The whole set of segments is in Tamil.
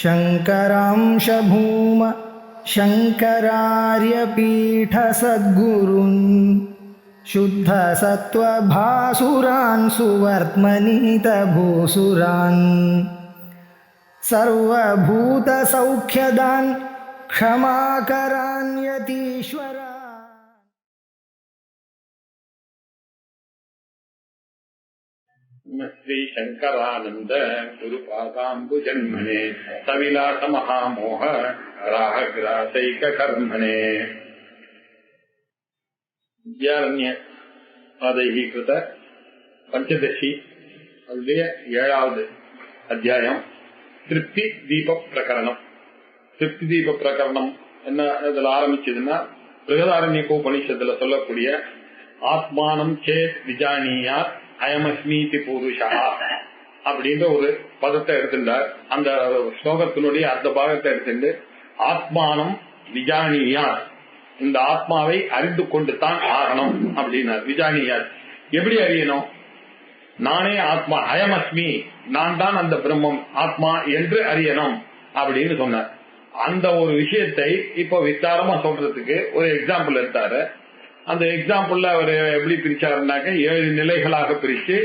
शङ्करांश भूम शङ्करार्यपीठसद्गुरून् शुद्धसत्त्वभासुरान् सुवर्त्मनीतभूसुरान् सर्वभूतसौख्यदान् क्षमाकरान् यतीश्वरा। श्री शंकरानंद गुरुपादाम्बुजन्मने सविलास महामोह राहग्रासैक कर्मणे विद्यारण्य कृत पंचदशी ஏழாவது அத்தியாயம் திருப்தி தீப பிரகரணம். திருப்தி தீப பிரகரணம் என்ன இதுல ஆரம்பிச்சதுன்னா, பிருகதாரண்யகோபனிஷத்துல சொல்லக்கூடிய ஆத்மானம் சேத் விஜானியா அயமஸ்மீதி புருஷா அப்படின்ற ஒரு பதத்தை எடுத்துட்டார். அந்த ஸ்லோகத்தினுடைய அந்த பாகத்தை எடுத்துட்டு ஆத்மானம் விஜானியார், இந்த ஆத்மாவை அறிந்து கொண்டு தான் ஆகணும் அப்படின்னார். விஜானியார் எப்படி அறியணும்? நானே ஆத்மா, அயமஸ்மி, நான் தான் அந்த பிரம்மம் ஆத்மா என்று அறியணும் அப்படின்னு சொன்னார். அந்த ஒரு விஷயத்தை இப்போ விஸ்தாரமா சொல்றதுக்கு ஒரு எக்ஸாம்பிள் எடுத்தாரு. அந்த எக்ஸாம்பிள்ல அவர் எப்படி பிரிச்சாருனாக்க 7 நிலைகளாக பிரிச்சு,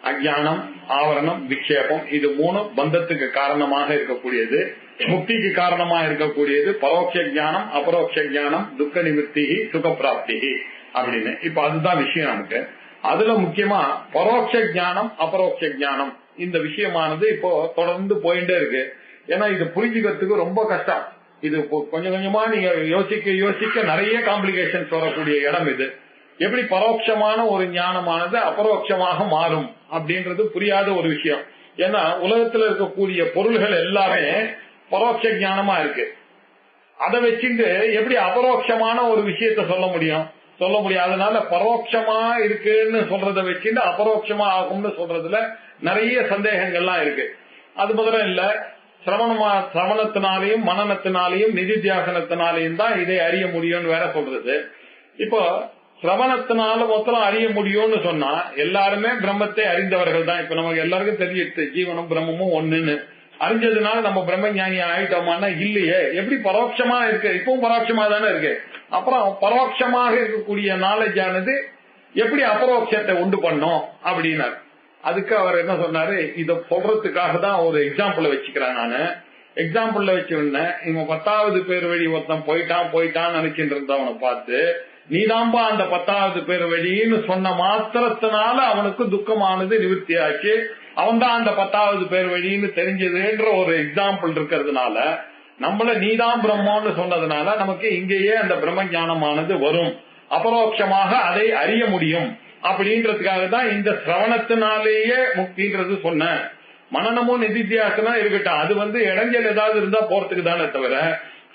அஜ்ஞானம், ஆவரணம், விக்ஷேபம், இது 3 பந்தத்துக்கு காரணமாக இருக்கக்கூடியது, முக்திக்கு காரணமாக இருக்கக்கூடியது பரோட்ச ஞானம், அபரோக்ஷ ஞானம், துக்க நிவர்த்தி, சுகப்பிராப்தி அப்படின்னு. இப்ப அதுதான் விஷயம் நமக்கு. அதுல முக்கியமா பரோட்ச ஞானம், அபரோக்ஷ ஞானம், இந்த விஷயமானது இப்போ தொடர்ந்து போயிட்டே இருக்கு. ஏன்னா இது புரிஞ்சுக்கிறதுக்கு ரொம்ப கஷ்டம். இது கொஞ்சம் கொஞ்சமா நீங்க யோசிக்க யோசிக்க நிறைய காம்ப்ளிகேஷன்ஸ் வரக்கூடிய இடம் இது. எப்படி பரோட்சமான ஒரு ஞானமானது அபரோட்சமாக மாறும் அப்படின்றது புரியாத ஒரு விஷயம். ஏன்னா உலகத்துல இருக்கக்கூடிய பொருள்கள் எல்லாமே பரோட்ச ஞானமா இருக்கு. அதை வச்சுட்டு எப்படி அபரோட்சமான ஒரு விஷயத்த சொல்ல முடியும்? சொல்ல முடியாதனால பரோட்சமா இருக்குன்னு சொல்றதை வச்சுட்டு அபரோட்சமா ஆகும்னு சொல்றதுல நிறைய சந்தேகங்கள்லாம் இருக்கு. அது முதல்ல இல்ல, சிரவணத்தினாலையும் மனனத்தினாலையும் நிதித்தியாசனத்தினாலையும் தான் இதை அறிய முடியும்னு வேற சொல்றது. இப்போ சிரவணத்தினால மொத்தம் அறிய முடியும்னு சொன்னா எல்லாருமே பிரம்மத்தை அறிந்தவர்கள் தான். இப்ப நமக்கு எல்லாருக்கும் தெரியுது ஜீவனும் பிரம்மமும் ஒண்ணுன்னு. அறிஞ்சதுனால நம்ம பிரம்ம ஞானி ஆயிட்டோமானா இல்லையே. எப்படி பரோட்சமா இருக்கு? இப்பவும் பரோட்சமா தானே இருக்கு. அப்புறம் பரோட்சமாக இருக்கக்கூடிய நாலேஜ் ஆனது எப்படி அபரோட்சத்தை உண்டு பண்ணும் அப்படின்னாரு. அதுக்கு அவர் என்ன சொன்னாரு, இத சொல்றதுக்காக தான் ஒரு எக்ஸாம்பிள் வச்சுக்கிறேன். நானு எக்ஸாம்பிள்ல வச்சுருந்தேன். இவன் 10வது பேர் வழி ஒருத்தன் போயிட்டான்னு நினைச்சிட்டு இருந்தவனை பார்த்து, நீதாம்பா அந்த 10வது பேர் வழின்னு சொன்ன மாத்திரத்தினால அவனுக்கு துக்கமானது நிவர்த்தி ஆச்சு. அவன் தான் அந்த 10வது பேர் வழின்னு தெரிஞ்சதுன்ற ஒரு எக்ஸாம்பிள் இருக்கிறதுனால, நம்மள நீதான் பிரம்மன்னு சொன்னதுனால நமக்கு இங்கேயே அந்த பிரம்ம ஞானமானது வரும், அபரோட்சமாக அதை அறிய முடியும் அப்படின்றதுக்காக தான் இந்த சிரவணத்தினாலேயே முக்தின்றது சொன்ன. மனநமும் நிதித்தியாசனம் இருக்கட்டும், அது இடைஞ்சல் ஏதாவது இருந்தா போறதுக்கு தானே தவிர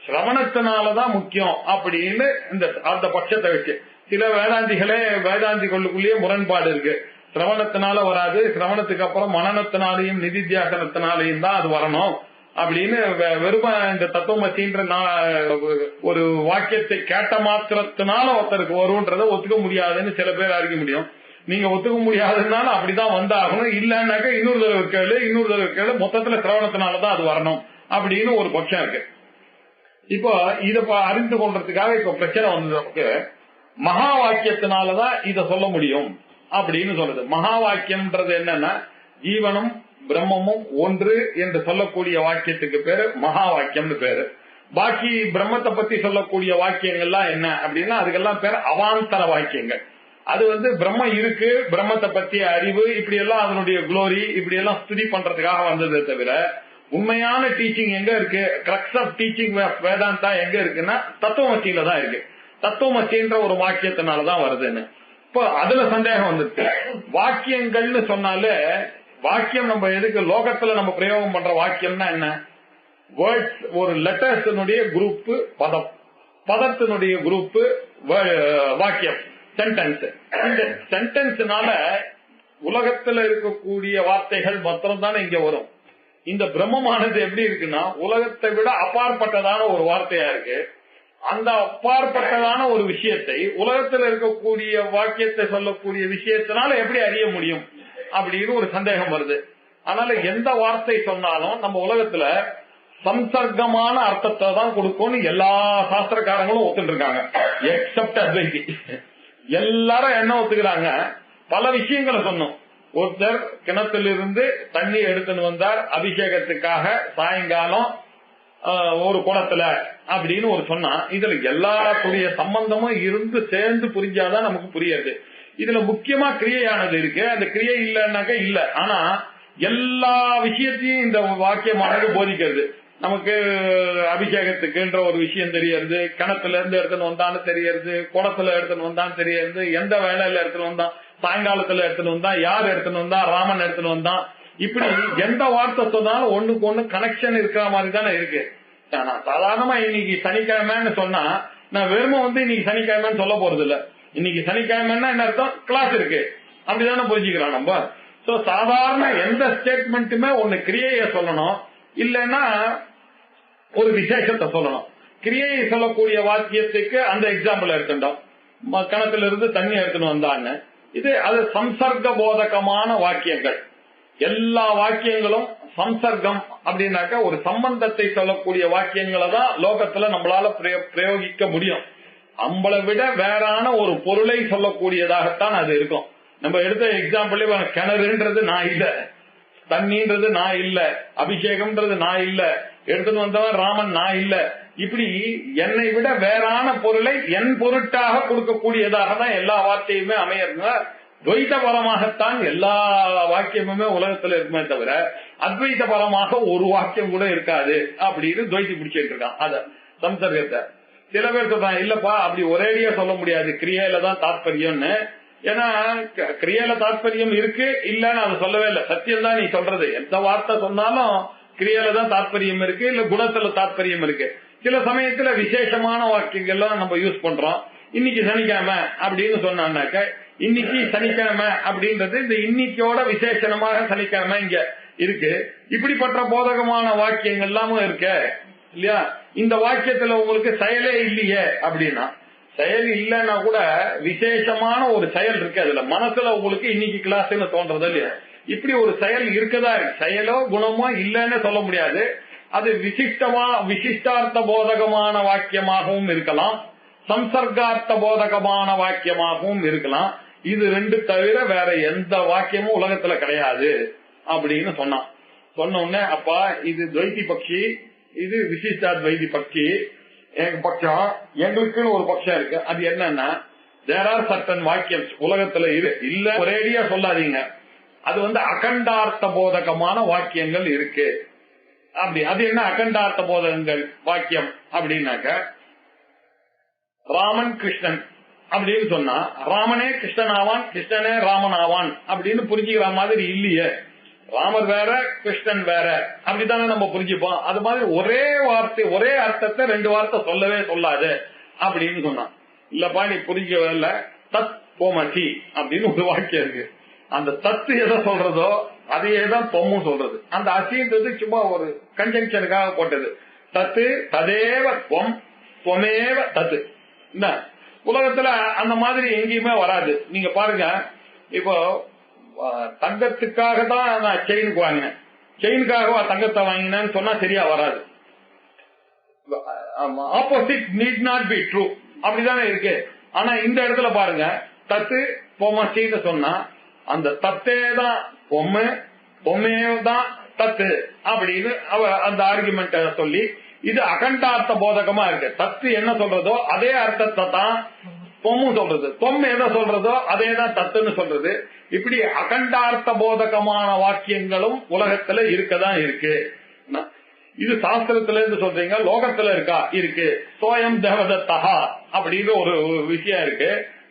சிரவணத்தினாலதான் முக்கியம் அப்படின்னு அந்த பட்சத்தை வச்சு சில வேதாந்திகளுக்குள்ளேயே முரண்பாடு இருக்கு. சிரவணத்தினால வராது, சிரவணத்துக்கு அப்புறம் மனநத்தினாலையும் நிதித்தியாசனத்தினாலையும் தான் அது வரணும் அப்படின்னு வெறும இந்த தத்துவமசின்ற ஒரு வாக்கியத்தை கேட்ட மாத்திரத்தினால ஒருத்தருக்கு வரும்ன்றத ஒத்துக்க முடியாதுன்னு சில பேர் அறிக்க முடியும். நீங்க ஒத்துக்க முடியாதுனால அப்படிதான் வந்தாகணும், இல்லன்னாக்க இன்னொரு தடவை கேளு, மொத்தத்துல சிரவணத்தினாலதான் அது வரணும் அப்படின்னு ஒரு பட்சம் இருக்கு. இப்போ இத அறிந்து கொள்றதுக்காக இப்ப பிரச்சனை வந்ததுக்கு மகா வாக்கியத்தினாலதான் இத சொல்ல முடியும் அப்படின்னு சொல்றது. மகா வாக்கியம்ன்றது என்னன்னா, ஜீவனும் பிரம்மமும் ஒன்று என்று சொல்லக்கூடிய வாக்கியத்துக்கு பேரு மகா வாக்கியம்னு பேரு. பாக்கி பிரம்மத்தை பத்தி சொல்லக்கூடிய வாக்கியங்கள்லாம் என்ன அப்படின்னா, அதுக்கெல்லாம் பேர் அவாந்தர வாக்கியங்கள். அது பிரம்மம் இருக்கு, பிரம்மத்தை பத்திய அறிவு, இப்படி எல்லாம் அதனுடைய குளோரி, இப்படி எல்லாம் ஸ்துதி பண்றதுக்காக வந்ததே தவிர உண்மையான டீச்சிங் எங்க இருக்கு? கிரக்ஸ் ஆஃப் டீச்சிங் வேதாந்தா எங்க இருக்குன்னா தத்துவமசியில தான் இருக்கு. தத்துவமசின்ற ஒரு வாக்கியத்தினாலதான் வருதுன்னு இப்போ அதுல சந்தேகம் வந்துருக்கு. வாக்கியங்கள்னு சொன்னாலே, வாக்கியம் நம்ம எதுக்கு லோகத்துல நம்ம பிரயோகம் பண்ற வாக்கியம்னா என்ன? வேர்ட்ஸ், ஒரு லெட்டர்ஸினுடைய குரூப் பதம், பதத்தினுடைய குரூப் வாக்கியம், சென்டென்ஸ். இந்த சென்டென்ஸ்னால உலகத்துல இருக்கக்கூடிய வார்த்தைகள் மாத்திரம் தானே இங்க வரும். இந்த பிரம்மமானது எப்படி இருக்குன்னா உலகத்தை விட அப்பாற்பட்டதான ஒரு வார்த்தையா இருக்கு. அந்த அப்பாற்பட்டதான ஒரு விஷயத்தை உலகத்துல இருக்கக்கூடிய வாக்கியத்தை சொல்லக்கூடிய விஷயத்தினால எப்படி அறிய முடியும் அப்படின்னு ஒரு சந்தேகம் வருது. அதனால எந்த வார்த்தை சொன்னாலும் நம்ம உலகத்துல சம்சர்க்கமான அர்த்தத்தை தான் கொடுக்கும்னு எல்லா சாஸ்திரக்காரங்களும் ஒத்துட்டு இருக்காங்க, எக்ஸப்ட் அத்வைதி. எல்லாரும் என்ன ஒத்துக்கிறாங்க, பல விஷயங்களை சொன்னோம். ஒருத்தர் கிணத்திலிருந்து தண்ணி எடுத்துன்னு வந்தார் அபிஷேகத்துக்காக சாயங்காலம் ஒரு குளத்துல அப்படின்னு ஒரு சொன்னா, இதுல எல்லாத்துடைய சம்பந்தமும் இருந்து சேர்ந்து புரிஞ்சாதான் நமக்கு புரியாது. இதுல முக்கியமா கிரியையானது இருக்கு, அந்த கிரியை இல்லைன்னாக்க இல்ல. ஆனா எல்லா விஷயத்தையும் இந்த வாக்கியமானது போதிக்கிறது. நமக்கு அபிஷேகத்துக்குன்ற ஒரு விஷயம் தெரியறது, கிணத்துல இருந்து எடுத்துன்னு வந்தான்னு தெரியறது, குளத்துல எடுத்துன்னு வந்தான்னு தெரியறது, எந்த வேலையில எடுத்துன்னு வந்தான், சாயங்காலத்துல எடுத்துன்னு வந்தான், யார் எடுத்துன்னு வந்தா, ராமன் எடுத்துன்னு வந்தான். இப்படி எந்த வார்த்தை சொன்னாலும் ஒண்ணுக்கு ஒண்ணு கனெக்ஷன் இருக்கிற மாதிரி தானே இருக்கு. நான் சாதாரணமா இன்னைக்கு சனிக்கிழமைன்னு சொன்னா நான் வெறுமை இன்னைக்கு சனிக்கிழமைன்னு சொல்ல போறது இல்ல. இன்னைக்கு சனிக்கிழமைன்னா என்ன அர்த்தம், கிளாஸ் இருக்கு அப்படிதானே புரிஞ்சுக்கிறோம் நம்ம. சோ சாதாரண எந்த ஸ்டேட்மெண்ட்டுமே ஒண்ணு கிரியைய சொல்லணும், இல்லைன்னா ஒரு விசேஷத்தை சொல்லணும். கிரியையை சொல்லக்கூடிய வாக்கியத்துக்கு அந்த எக்ஸாம்பிள் எடுத்துட்டோம், கணத்துல இருந்து தண்ணி எடுத்துன்னு வந்தான்னு. இது அது சம்சர்க்க போதகமான வாக்கியங்கள். எல்லா வாக்கியங்களும் சம்சர்க்கம் அப்படின்னாக்க ஒரு சம்பந்தத்தை சொல்லக்கூடிய வாக்கியங்களை தான் லோகத்துல நம்மளால பிரயோகிக்க முடியும். நம்மளை விட வேறான ஒரு பொருளை சொல்லக்கூடியதாகத்தான் அது இருக்கும். நம்ம எடுத்த எக்ஸாம்பிள் கிணறுன்றது நான் இல்ல, தண்ணின்றது நான் இல்ல, அபிஷேகம்ன்றது நான் இல்ல, எடுத்துன்னு வந்தவன் ராமன் நான் இல்ல. இப்படி என்னை விட வேறான பொருளை என் பொருட்டாக கொடுக்கக்கூடியதாக தான் எல்லா வார்த்தையுமே அமையறதுனா துவைத பரமாகத்தான் எல்லா வாக்கியமுமே உலகத்துல இருக்குமே தவிர அத்வைத பரமாக ஒரு வாக்கியம் கூட இருக்காது அப்படின்னு துவைத்தி பிடிச்சிட்டு இருக்கான். அத சம்சர்க்கத்தை சில பேர் சொல்றாங்க, இல்லப்பா அப்படி ஒரேடியா சொல்ல முடியாது, கிரியையில தான் தாற்பயம்னு. ஏன்னா கிரியையில தாற்பயம் இருக்கு இல்லன்னு அதை சொல்லவே இல்லை, சத்தியம் தான் நீ சொல்றது. எந்த வார்த்தை சொன்னாலும் கிரியையில தான் தாற்பயம் இருக்கு, இல்ல குணத்துல தாற்பயம் இருக்கு. சில சமயத்துல விசேஷமான வாக்கியங்கள்லாம் நம்ம யூஸ் பண்றோம். இன்னைக்கு சனிக்கிழமை அப்படின்னு சொன்னாக்க, இன்னைக்கு சனிக்கிழமை அப்படின்றது இந்த இன்னைக்கோட விசேஷமாக சனிக்கிழமை இங்க இருக்கு. இப்படிப்பட்ட போதகமான வாக்கியங்கள் எல்லாமும் இருக்கு இல்லையா. இந்த வாக்கியத்துல உங்களுக்கு செயலே இல்லையே அப்படின்னா, செயல் இல்லைன்னா கூட விசேஷமான ஒரு செயல் இருக்கு அதுல. மனசுல உங்களுக்கு இன்னைக்கு கிளாஸ்ன்னு தோன்றது இல்லையா, இப்படி ஒரு செயல் இருக்குதா, செயலோ குணமோ இல்லைன்னு சொல்ல முடியாது. அது விசிஷ்டார்த்த போதகமான வாக்கியமாகவும் இருக்கலாம், சம்சர்கார்த்த போதகமான வாக்கியமாகவும் இருக்கலாம். இது ரெண்டு தவிர வேற எந்த வாக்கியமும் உலகத்துல கிடையாது அப்படின்னு சொன்னான். சொன்ன உடனே அப்பா இது துவைத்தி பட்சி, இது விசிஷ்டாத்வைதி பட்சி, எங்க பட்சம் எங்களுக்குன்னு ஒரு பட்சம் இருக்கு. அது என்னன்னா, தேர் ஆர் சர்டன் வாக்கியம் உலகத்துல இல்ல ஒரேடியா சொல்லாதீங்க, அது அகண்டார்த்த போதகமான வாக்கியங்கள் இருக்கு. அப்படி அது என்ன அகண்டார்த்த போதகங்கள் வாக்கியம் அப்படின்னாக்க, ராமன் கிருஷ்ணன் அப்படின்னு சொன்னா ராமனே கிருஷ்ணன் ஆவான், கிருஷ்ணனே ராமன் ஆவான் அப்படின்னு புரிஞ்சுக்கிற மாதிரி இல்லையே. ராமர் வேற கிருஷ்ணன் வேற அப்படித்தானே நம்ம புரிஞ்சுப்போம். அது மாதிரி ஒரே வார்த்தை ஒரே அர்த்தத்தை ரெண்டு வார்த்தை சொல்லவே சொல்லாது அப்படின்னு சொன்னான். இல்லப்பா நீ புரிஞ்சவே இல்ல, தத் போமசி அப்படின்னு ஒரு வாக்கியம் இருக்கு. அந்த தத்து எதை சொல்றதோ அதையேதான் தொம்மும் சொல்றது. அந்த அசின்றது சும்மா ஒரு கன்ஜங்ஷனுக்காக போட்டது. தத்து ததேவ தொம் தொமேவ தத்து. என்ன உலகத்துல அந்த மாதிரி எங்கேயுமே வராது. நீங்க பாருங்க, இப்போ தங்கத்துக்காக தான் நான் செயினுக்கு வாங்கினேன், செயினுக்காக தங்கத்தை வாங்கினேன்னு சொன்னா சரியா வராது. Opposite need not be true அப்படிதானே இருக்கு. ஆனா இந்த இடத்துல பாருங்க, தத்து பொம்மசின்னு சொன்னா அந்த தத்தே தான் பொம்மை, பொம்மையதான் தத்து அப்படின்னு அந்த ஆர்குமெண்ட் சொல்லி இது அகண்டார்த்த போதகமா இருக்கு. தத்து என்ன சொல்றதோ அதே அர்த்தத்தை தான் பொம்மும் சொல்றது, பொம்மை எதை சொல்றதோ அதே தான் தத்துன்னு சொல்றது. இப்படி அகண்டார்த்த போதகமான வாக்கியங்களும் உலகத்துல இருக்கதான் இருக்கு. இது சாஸ்திரத்துல இருந்து சொல்றீங்க, லோகத்துல இருக்கா இருக்கு. சோயம் தேவதத்தா அப்படின்னு ஒரு விஷயம் இருக்கு.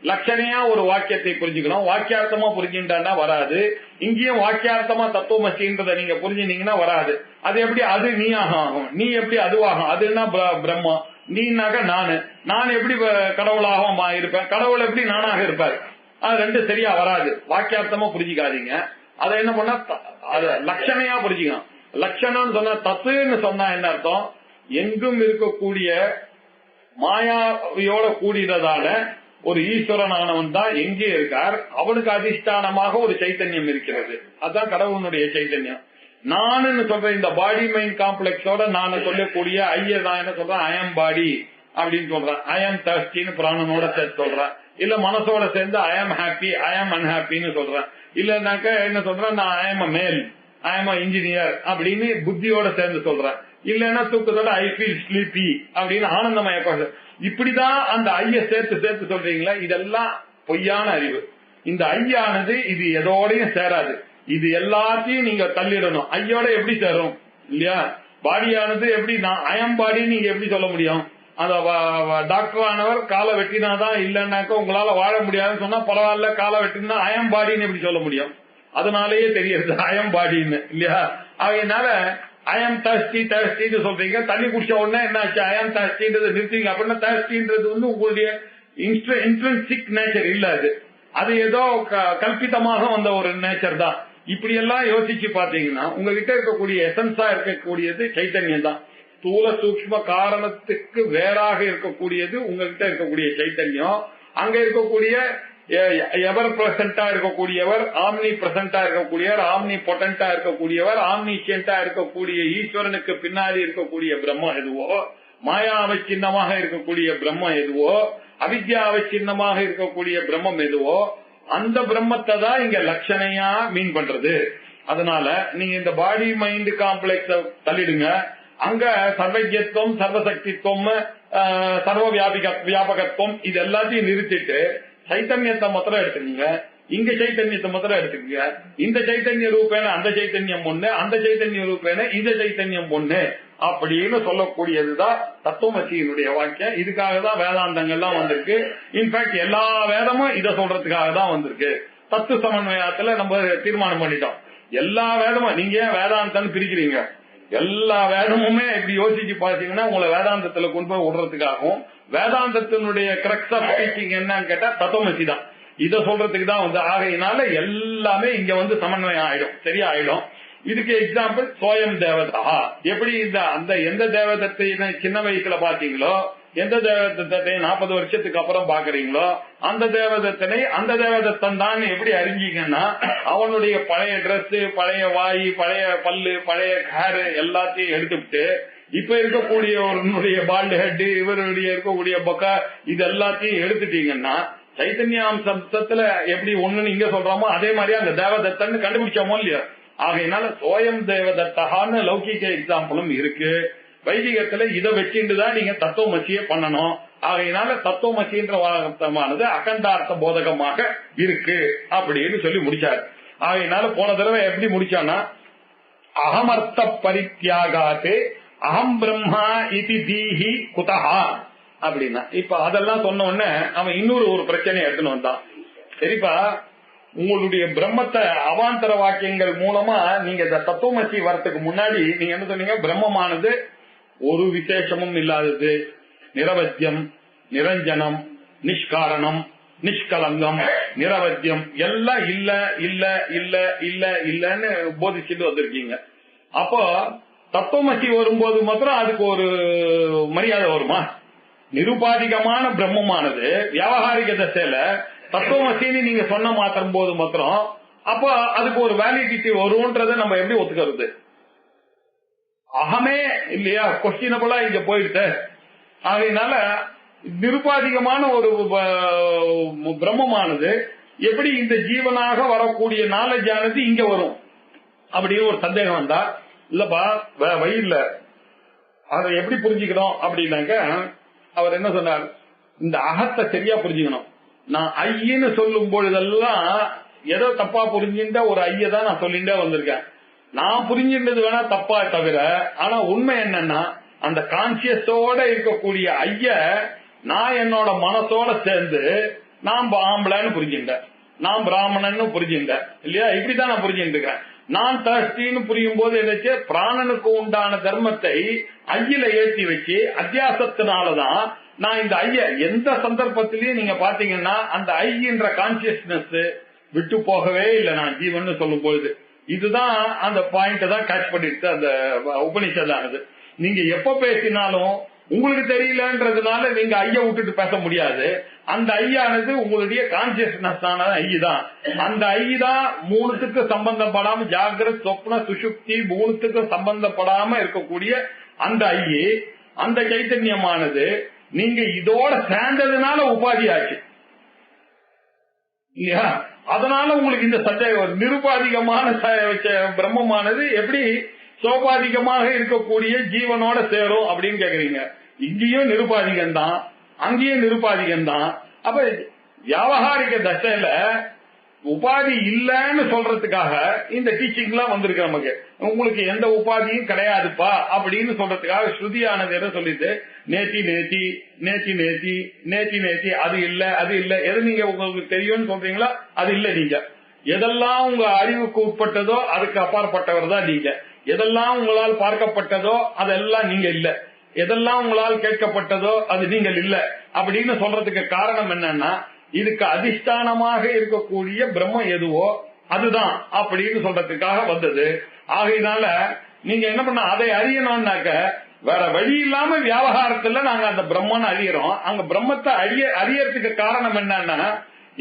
லட்சணையா ஒரு வாக்கியத்தை புரிஞ்சுக்கணும், வாக்கியார்த்தமா புரிஞ்சுட்டா வராது. இங்கேயும் வாக்கியார்த்தமா தத்துவமசின்றத நீங்க புரிஞ்சுனீங்கன்னா வராது. அது எப்படி அது நீ ஆகும், நீ எப்படி அதுவாகும், அதுன்னா பிரம்மம், நீனாக நானு, நான் எப்படி கடவுளாகவும் இருப்பேன், கடவுள் எப்படி நானாக இருப்பாரு, அது ரெண்டு சரியா வராது. வாக்கியார்த்தமா புரிஞ்சுக்காதீங்க. அதை என்ன பண்ணா அத லட்சணையா புரிஞ்சுக்கணும். லட்சணம்னு சொன்னா தத்துன்னு சொன்னா என்ன அர்த்தம், எங்கும் இருக்கக்கூடிய மாயாவியோட கூடியதான ஒரு ஈஸ்வரனானவன் தான் எங்கே இருக்கார், அவனுக்கு அதிஷ்டானமாக ஒரு சைத்தன்யம் இருக்கிறது. அதுதான் கடவுளுடைய சைத்தன்யம். நானு சொல்ற இந்த பாடி மைண்ட் காம்ப்ளெக்ஸோட நான் சொல்லக்கூடிய ஐய நான் என்ன சொல்றேன், ஐ எம் பாடி அப்படின்னு சொல்றேன், ஐ எம் தர்ஸ்டின்னு பிராணனோட சேர்த்து சொல்றேன், இல்ல மனசோட சேர்ந்து I am happy I am அன்ஹாப்பின்னு சொல்றேன், இல்லனாக்க என்ன சொல்றேன், நான் ஐ எம் அ மேல் ஐ எம் அ இன்ஜினியர் அப்படின்னு புத்தியோட சேர்ந்து சொல்றேன், இல்லன்னா தூக்கத்தோட ஐ ஃபீல் ஸ்லீப்பி அப்படின்னு ஆனந்தமய. இப்படிதான் அந்த ஐய சேர்த்து சேர்த்து சொல்றீங்களா, இதெல்லாம் பொய்யான அறிவு. இந்த ஐயானது இது எதோடையும் சேராது, இது எல்லாத்தையும் நீங்க தள்ளிடணும். ஐயோட எப்படி சேரும் இல்லையா? பாடியானது எப்படி நான் ஐயம் பாடி நீங்க எப்படி சொல்ல முடியும்? அந்த டாக்டர் ஆனவர் காலை வெட்டினாதான் இல்லன்னாக்க உங்களால வாழ முடியாதுன்னு சொன்னா பரவாயில்ல, காலை வெட்டினா ஐயம் பாடின்னு எப்படி சொல்ல முடியும்? அதனாலேயே தெரியுது ஐயம் பாடின்னு இல்லையா? அதனால ஐயம் தர்ஸ்டி தர்ஸ்டின்னு சொல்றீங்க, தண்ணி குடிச்ச உடனே என்ன ஆச்சு, ஐயம் தர்ஸ்டின்றது நிறுத்திங்க. அப்படின்னா தர்ஸ்டின்றது உங்களுடைய இன்ட்ரின்சிக் நேச்சர் இல்ல, அது ஏதோ கல்பிதமாக வந்த ஒரு நேச்சர் தான். இப்படி எல்லாம் யோசிச்சு பாத்தீங்கன்னா உங்ககிட்ட இருக்கக்கூடிய எசன்ஸா இருக்கக்கூடியது சைத்தன்யம் தான். ஸ்தூல சூக்ஷ்ம காரணத்துக்கு வேறாக இருக்கக்கூடியது உங்ககிட்ட இருக்கக்கூடிய சைத்தன்யம். அங்க இருக்கக்கூடிய எவர் பிரசன்டா இருக்கக்கூடியவர், ஆம்னி பிரசன்டா இருக்கக்கூடியவர், ஆம்னி பொட்டன்டா இருக்கக்கூடியவர், ஆம்னிஷியன்டா இருக்கக்கூடிய ஈஸ்வரனுக்கு பின்னாடி இருக்கக்கூடிய பிரம்மம் எதுவோ, மாயாவை சின்னமாக இருக்கக்கூடிய பிரம்மம் எதுவோ, அவித்யாவை சின்னமாக இருக்கக்கூடிய பிரம்மம் எதுவோ, அந்த பிரம்மத்தை தான் இங்க லட்சணையா மீன் பண்றது. அதனால நீங்க இந்த பாடி மைண்ட் காம்ப்ளெக்ஸ தள்ளிடுங்க. அங்க சர்வஜத்துவம், சர்வசக்தித்துவம், சர்வ வியாபகத்துவம் இது எல்லாத்தையும் நிறுத்திட்டு சைத்தன்யத்தை மாத்திரம் எடுத்துக்கீங்க. இங்க சைத்தன்யத்தை மாத்திரம் எடுத்துக்கீங்க. இந்த சைத்தன்ய ரூபேன அந்த சைத்தன்யம் ஒண்ணு, அந்த சைத்தன்ய ரூபேன இந்த சைத்தன்யம் ஒண்ணு அப்படின்னு சொல்லக்கூடியதுதான் தத்துவமசியினுடைய வாக்கியம். இதுக்காக தான் வேதாந்தங்கள்லாம் வந்திருக்கு. இன்ஃபேக்ட் எல்லா வேதமும் இதை சொல்றதுக்காக தான் வந்திருக்கு. தத்துவ சமன்வயத்துல நம்ம தீர்மானம் பண்ணிட்டோம். எல்லா வேதமும் நீங்க ஏன் வேதாந்தம்னு பிரிக்கிறீங்க? எல்லா வேதமுமே இப்படி யோசிச்சு பாத்தீங்கன்னா உங்களை வேதாந்தத்துல கொண்டு போய் விடுறதுக்காகவும், வேதாந்தத்தினுடைய கிரக்ஸ் ஆஃப் ஸ்பீக்கிங் என்னன்னு கேட்டா தத்துவமசி தான். இதை சொல்றதுக்கு தான் வந்து. ஆகையினால எல்லாமே இங்க வந்து சமன்வயம் ஆயிடும், சரியா ஆயிடும். இதுக்கு எக்ஸாம்பிள் சோயம் தேவதா. எப்படி இந்த அந்த எந்த தேவதத்தை சின்ன வயசுல பாத்தீங்களோ, எந்த தேவதத்தை 40 வருஷத்துக்கு அப்புறம் பாக்குறீங்களோ, அந்த தேவதத்தனை அந்த தேவதத்தன் தான் எப்படி அறிஞ்சீங்கன்னா, அவனுடைய பழைய டிரெஸ், பழைய வாய், பழைய பல்லு, பழைய ஹேர் எல்லாத்தையும் எடுத்துட்டு இப்ப இருக்கக்கூடிய பால்டு ஹெட், இவருடைய இருக்கக்கூடிய பொக்கா இது எல்லாத்தையும் எடுத்துட்டீங்கன்னா சைத்தன்யாம்சத்துல எப்படி ஒண்ணுன்னு இங்க சொல்றோமோ அதே மாதிரி அந்த தேவதத்தன் கண்டுபிடிச்சோமோ இல்லையா? ஆகையினால சோயம் தேவதத்தான்னு லௌகிக எக்ஸாம்பிளும் இருக்கு. வைதிகத்துல இதை வச்சுட்டுதான் நீங்க தத்துவமசியை பண்ணணும். ஆகையினால தத்துவமசின்ற வார்த்தமானது அகண்டார்த்த போதகமாக இருக்கு அப்படின்னு சொல்லி முடிச்சாரு. ஆகையினால போன தடவை எப்படி முடிச்சான்னா, அகமர்த்த பரித்தியாகாத்தே அகம் பிரம்மா இதி தீஹி குதஹா அப்படின்னா. இப்ப அதெல்லாம் சொன்ன உடனே அவன் இன்னொரு ஒரு பிரச்சனையை எடுத்துன்னு வந்தான். சரிப்பா, உங்களுடைய பிரம்மத்தை அவாந்தர வாக்கியங்கள் மூலமா நீங்க இந்த தத்துவமசி வரத்துக்கு முன்னாடி நீங்க என்ன சொன்னீங்க? பிரம்மமானது ஒரு விசேஷமும் இல்லாதது, நிரவத்தியம், நிரஞ்சனம், நிஷ்காரணம், நிஷ்கலங்கம், நிரவத்தியம் எல்லாம் இல்ல இல்ல இல்ல இல்ல இல்லன்னு போதிச்சுட்டு வந்திருக்கீங்க. அப்போ தத்துவமசி வரும்போது மாத்திரம் அதுக்கு ஒரு மரியாதை வருமா? நிருபாதிகமான பிரம்மமானது வியாவகாரிக தசையில தத்துவமசின்னு நீங்க சொன்ன மாத்திரம் போது மாத்திரம் அப்ப அதுக்கு ஒரு வேலிடிட்டி வரும்ன்றத நம்ம எப்படி ஒத்துக்கிறது? அகமே இல்லையா கொஸ்டினபிளா இங்க போயிட்டு. ஆகையினால நிருபாதிகமான ஒரு பிரம்மமானது எப்படி இந்த ஜீவனாக வரக்கூடிய நாலேஜ் ஆனது இங்க வரும் அப்படின்னு ஒரு சந்தேகம் வந்தா, இல்லப்பா வயிறுல அதை எப்படி புரிஞ்சுக்கணும் அப்படின்னாக்க அவர் என்ன சொன்னார்? இந்த அகத்தை சரியா புரிஞ்சுக்கணும். நான் ஐயன்னு சொல்லும் பொழுதெல்லாம் ஏதோ தப்பா புரிஞ்சுட்ட ஒரு ஐயதான் நான் சொல்லிட்டே வந்திருக்கேன். நான் புரிஞ்சின்றது வேணா தப்பா தவிர, ஆனா உண்மை என்னன்னா அந்த கான்சியஸோட இருக்கக்கூடிய ஐய நான் என்னோட மனசோட சேர்ந்து நான் ஆம்பளைன்னு புரிஞ்சுட்டேன், நான் பிராமணன்னு புரிஞ்சுட்டேன் இல்லையா? இப்படிதான் நான் புரிஞ்சுட்டு இருக்கேன். நான் தர்ஸ்டின்னு புரியும் போது எதாச்சு பிராணனுக்கு உண்டான தர்மத்தை ஐயில ஏற்றி வச்சு அத்தியாசத்தினாலதான் நான் இந்த ஐய எந்த சந்தர்ப்பத்திலயும் நீங்க பாத்தீங்கன்னா அந்த ஐன்ற கான்சியஸ்னஸ் விட்டு போகவே இல்லை நான் ஜீவன் சொல்லும் பொழுது. இதுதான் அந்த பாயிண்ட் தான் கேட்ச் பண்ணிட்டு அந்த உபனிஷதானது. நீங்க எப்ப பேசினாலும் உங்களுக்கு தெரியலன்றதுனால நீங்க ஐய விட்டுட்டு பேச முடியாது. அந்த ஐயானது உங்களுடைய கான்சியஸ்னஸ் ஆன ஐ தான். அந்த ஐ தான் மூணுத்துக்கு சம்பந்தப்படாம, ஜாகிரத் சொப்ன சுஷுப்தி மூணுத்துக்கு சம்பந்தப்படாம இருக்கக்கூடிய அந்த ஐயே, அந்த சைத்தன்யமானது நீங்க இதோட சேர்ந்ததுனால உபாதி ஆச்சு இல்லையா? அதனால உங்களுக்கு இந்த சந்தேகம், நிருபாதிகமான பிரம்மமானது எப்படி சோபாதிகமாக இருக்கக்கூடிய ஜீவனோட சேரும் அப்படின்னு கேக்குறீங்க. இங்கேயும் நிருபாதிகம் தான், அங்கேயும் நிருபாதிகம் தான். அப்ப வியாவகாரிக தசையில உபாதி இல்லன்னு சொல்றதுக்காக இந்த டீச்சிங் எல்லாம் வந்திருக்கு நமக்கு. உங்களுக்கு எந்த உபாதியும் கிடையாதுப்பா அப்படின்னு சொல்றதுக்காக ஸ்ருதியானது என்ன சொல்லிட்டு, நேத்தி நேத்தி நேத்தி நேத்தி நேத்தி நேத்தி அது இல்ல அது இல்ல, எது நீங்க உங்களுக்கு தெரியும்னு சொல்றீங்களா அது இல்ல. நீங்க எதெல்லாம் உங்க அறிவுக்கு உட்பட்டதோ அதுக்கு அப்பாற்பட்டவர் தான் நீங்க. எதெல்லாம் உங்களால் பார்க்கப்பட்டதோ அதெல்லாம் நீங்க இல்ல. எதெல்லாம் உங்களால் கேட்கப்பட்டதோ அது நீங்கள் இல்ல அப்படின்னு சொல்றதுக்கு காரணம் என்னன்னா, இதுக்கு அதிஷ்டானமாக இருக்கக்கூடிய பிரம்மம் எதுவோ அதுதான் அப்படின்னு சொல்றதுக்காக வந்தது. ஆகையினால நீங்க என்ன பண்ண, அதை அறியணும்னாக்க வேற வழி இல்லாம வியாபகாரத்துல நாங்க அந்த பிரம்மன் அறியறோம். அங்க பிரம்மத்தை அறியறதுக்கு காரணம் என்னன்னா,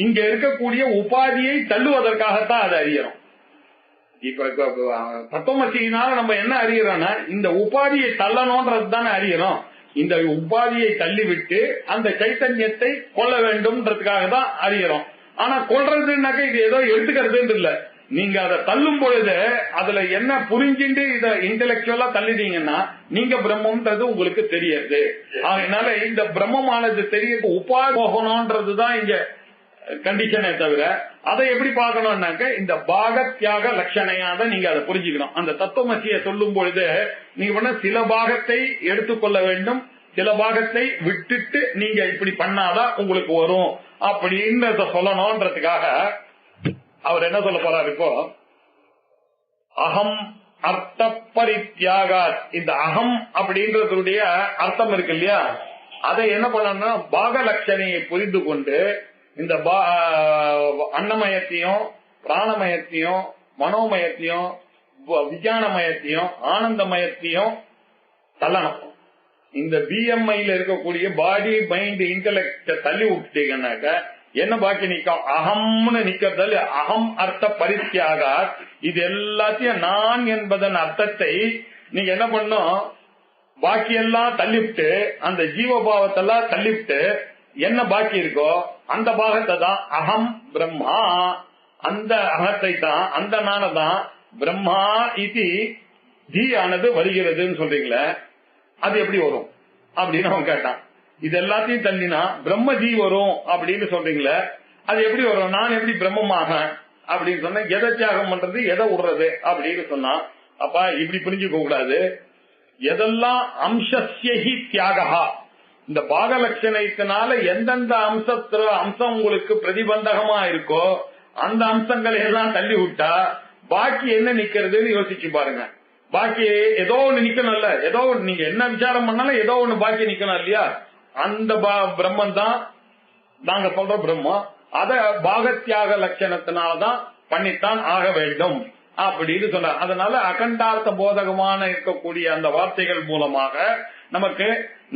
இங்க இருக்கக்கூடிய உபாதியை தள்ளுவதற்காகத்தான் அதை அறியறோம். இப்ப தத்துவமசியினால நம்ம என்ன அறியறோம்னா, இந்த உபாதியை தள்ளணும்ன்றது தானே அறியறோம். இந்த உபாதியை தள்ளிவிட்டு அந்த சைத்தன்யத்தை கொள்ள வேண்டும்ன்றதுக்காக தான் அறியறோம். ஆனா கொள்றதுனாக்க இது ஏதோ எடுத்துக்கிறது இல்ல. நீங்க அதை தள்ளும் பொழுது அதுல என்ன புரிஞ்சுட்டு இத இன்டெலக்சுவலா தள்ளிட்டீங்கன்னா நீங்க பிரம்மம்ன்றது உங்களுக்கு தெரியாது. அதனால இந்த பிரம்மமானது தெரிய உபாதி போகணும்ன்றதுதான் இங்க கண்டிஷனே தவிர, அதை எப்படி பார்க்கணும்னாக்க இந்த பாகத்தியாக லட்சணையாக நீங்க அதை புரிஞ்சுக்கணும். அந்த தத்துவமசியை சொல்லும் பொழுது நீங்க சில பாகத்தை எடுத்துக்கொள்ள வேண்டும், சில பாகத்தை விட்டுட்டு நீங்க இப்படி பண்ணாதான் உங்களுக்கு வரும் அப்படின்னு சொல்லணும்ன்றதுக்காக அவர் என்ன சொல்ல போறாரு இப்போ, அகம் அர்த்த பரித்தியாக. இந்த அகம் அப்படின்றதுடைய அர்த்தம் இருக்கு இல்லையா, அதை என்ன பண்ணணும்னா பாக லட்சணையை புரிந்து கொண்டு இந்த அன்னமயத்தையும் பிராணமயத்தையும் மனோமயத்தையும் விஞ்ஞானமயத்தையும் ஆனந்தமயத்தையும் தள்ளணும். இந்த பிஎம்ஐல இருக்கக்கூடிய பாடி மைண்ட் இன்டெலெக்ட் தள்ளி விட்டீங்கன்னாக்க என்ன பாக்கி நிக்கும், அகம்னு நிக்கிறது. அகம் அர்த்த பரித்தியாக. இது எல்லாத்தையும் நான் என்பதன் அர்த்தத்தை நீங்க என்ன பண்ணும், பாக்கி எல்லாம் தள்ளிவிட்டு அந்த ஜீவபாவத்தெல்லாம் தள்ளிவிட்டு என்ன பாக்கி இருக்கோ அந்த பாகத்தை தான் அகம் பிரம்மா, அந்த அகத்தை தான் அந்த நானதான் பிரம்மா இது ஜி ஆனது வருகிறதுன்னு சொல்றீங்களே, அது எப்படி வரும் அப்படின்னு அவன் கேட்டான். இது எல்லாத்தையும் தள்ளினா பிரம்ம ஜி வரும் அப்படின்னு சொல்றீங்களே, அது எப்படி வரும், நான் எப்படி பிரம்மமாக அப்படின்னு சொன்ன, எதை தியாகம் பண்றது எதை விடுறது அப்படின்னு சொன்னா, அப்பா இப்படி புரிஞ்சுக்க கூடாது. எதெல்லாம் அம்சஸ்யஹி தியாகா, இந்த பாகலட்சணத்தினால எந்தெந்த அம்சம் உங்களுக்கு பிரதிபந்தகமா இருக்கோ அந்த அம்சங்களை எல்லாம் தள்ளி விட்டா பாக்கி என்ன நிக்கிறதுன்னு யோசிச்சு பாருங்க. பாக்கி ஏதோ ஒண்ணு நிக்கணும்ல, ஏதோ ஒண்ணு நீங்க என்ன விசாரம் பண்ணாலும் ஏதோ ஒண்ணு பாக்கி நிக்கணும் இல்லையா, அந்த பிரம்மன் தான் நாங்க சொல்ற பிரம்மம். அத பாகத்தியாக லட்சணத்தினால்தான் பண்ணித்தான் ஆக வேண்டும் அப்படின்னு சொன்னார். அதனால அகண்டார்த்த போதகமான இருக்கக்கூடிய அந்த வார்த்தைகள் மூலமாக நமக்கு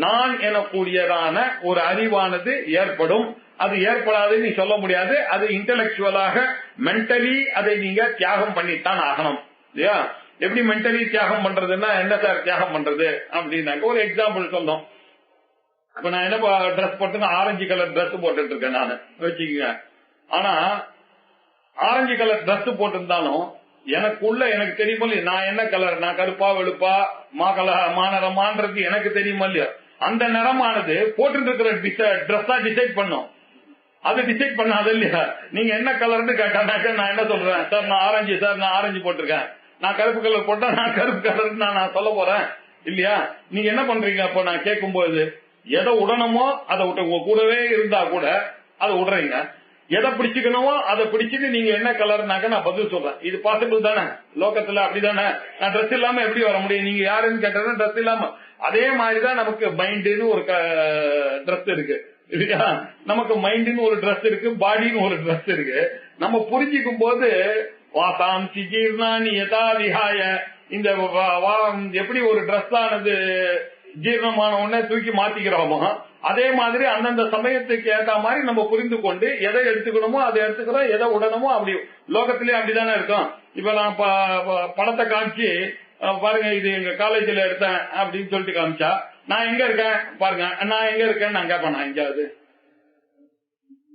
நான் எனக்கூடியதான ஒரு அறிவானது ஏற்படும். அது ஏற்படாதுன்னு நீ சொல்ல முடியாது. அது இன்டெலக்சுவலாக மென்டலி அதை நீங்க தியாகம் பண்ணித்தான் ஆகணும் இல்லையா. எப்படி மென்டலி தியாகம் பண்றதுன்னா என்ன சார் தியாகம் பண்றது அப்படின்னாக்க ஒரு எக்ஸாம்பிள் சொன்னோம். இப்ப நான் என்ன ட்ரெஸ் போட்டு ஆரஞ்சு கலர் ட்ரெஸ் போட்டுட்டு இருக்கேன் நான் வச்சுக்கோங்க. ஆனா ஆரஞ்சு கலர் ட்ரெஸ் போட்டிருந்தாலும் எனக்குள்ள எனக்கு தெரியுமா இல்லையா, நான் என்ன கலர், நான் கருப்பா வெளுப்பா மாநிறமான்றது எனக்கு தெரியுமா இல்லையா. அந்த நிறமானது போட்டு இருக்கிற ட்ரெஸ்ஸா டிசைட் பண்ணும். அது டிசைட் பண்ணாது இல்லையா. நீங்க என்ன கலர்னு கேட்டானாக்க நான் என்ன சொல்றேன், சார் நான் ஆரஞ்சு, சார் நான் ஆரஞ்சு போட்டிருக்கேன், நான் கருப்பு கலர் போட்டா நான் கருப்பு கலர் நான் சொல்ல போறேன் இல்லையா. நீங்க என்ன பண்றீங்க அப்ப நான் கேட்கும் போது, எதை உடனமோ அதை விட்டு கூடவே இருந்தா கூட அதை விடுறீங்க, எதை பிடிச்சுக்கணுமோ அதை பிடிச்சிட்டு நீங்க என்ன கலர்னாக்க நான் பதில் சொல்றேன். இது பாசிபிள் தானே லோகத்துல, அப்படிதானே. நான் ட்ரெஸ் இல்லாம எப்படி வர முடியும், நீங்க யாருன்னு கேட்டா ட்ரெஸ் இல்லாம. அதே மாதிரிதான் நமக்கு மைண்டுன்னு ஒரு ட்ரெஸ் இருக்கு இல்லையா, நமக்கு மைண்டுன்னு ஒரு ட்ரெஸ் இருக்கு, பாடின்னு ஒரு ட்ரெஸ் இருக்கு. நம்ம புரிஞ்சுக்கும் போது வாசாம் சிகீர்ணானி யதா விஹாய, இந்த எப்படி ஒரு ட்ரெஸ் ஆனது ஜீரணமான உடனே தூக்கி மாத்திக்கிறோமோ அதே மாதிரி அந்தந்த சமயத்துக்கு ஏற்ற மாதிரி நம்ம புரிந்து கொண்டு எதை எடுத்துக்கணுமோ அதை எடுத்துக்கிறோம், எதை உடனமோ அப்படி. லோகத்திலேயே அப்படிதானே இருக்கும். இப்ப நான் படத்தை காமிச்சு பாருங்க இது எங்க காலேஜ்ல எடுத்தேன் அப்படின்னு சொல்லிட்டு காமிச்சா நான் எங்க இருக்கேன் பாருங்க, நான் எங்க இருக்கேன்னு நான் கேட்பேன். நான் எங்கேயாவது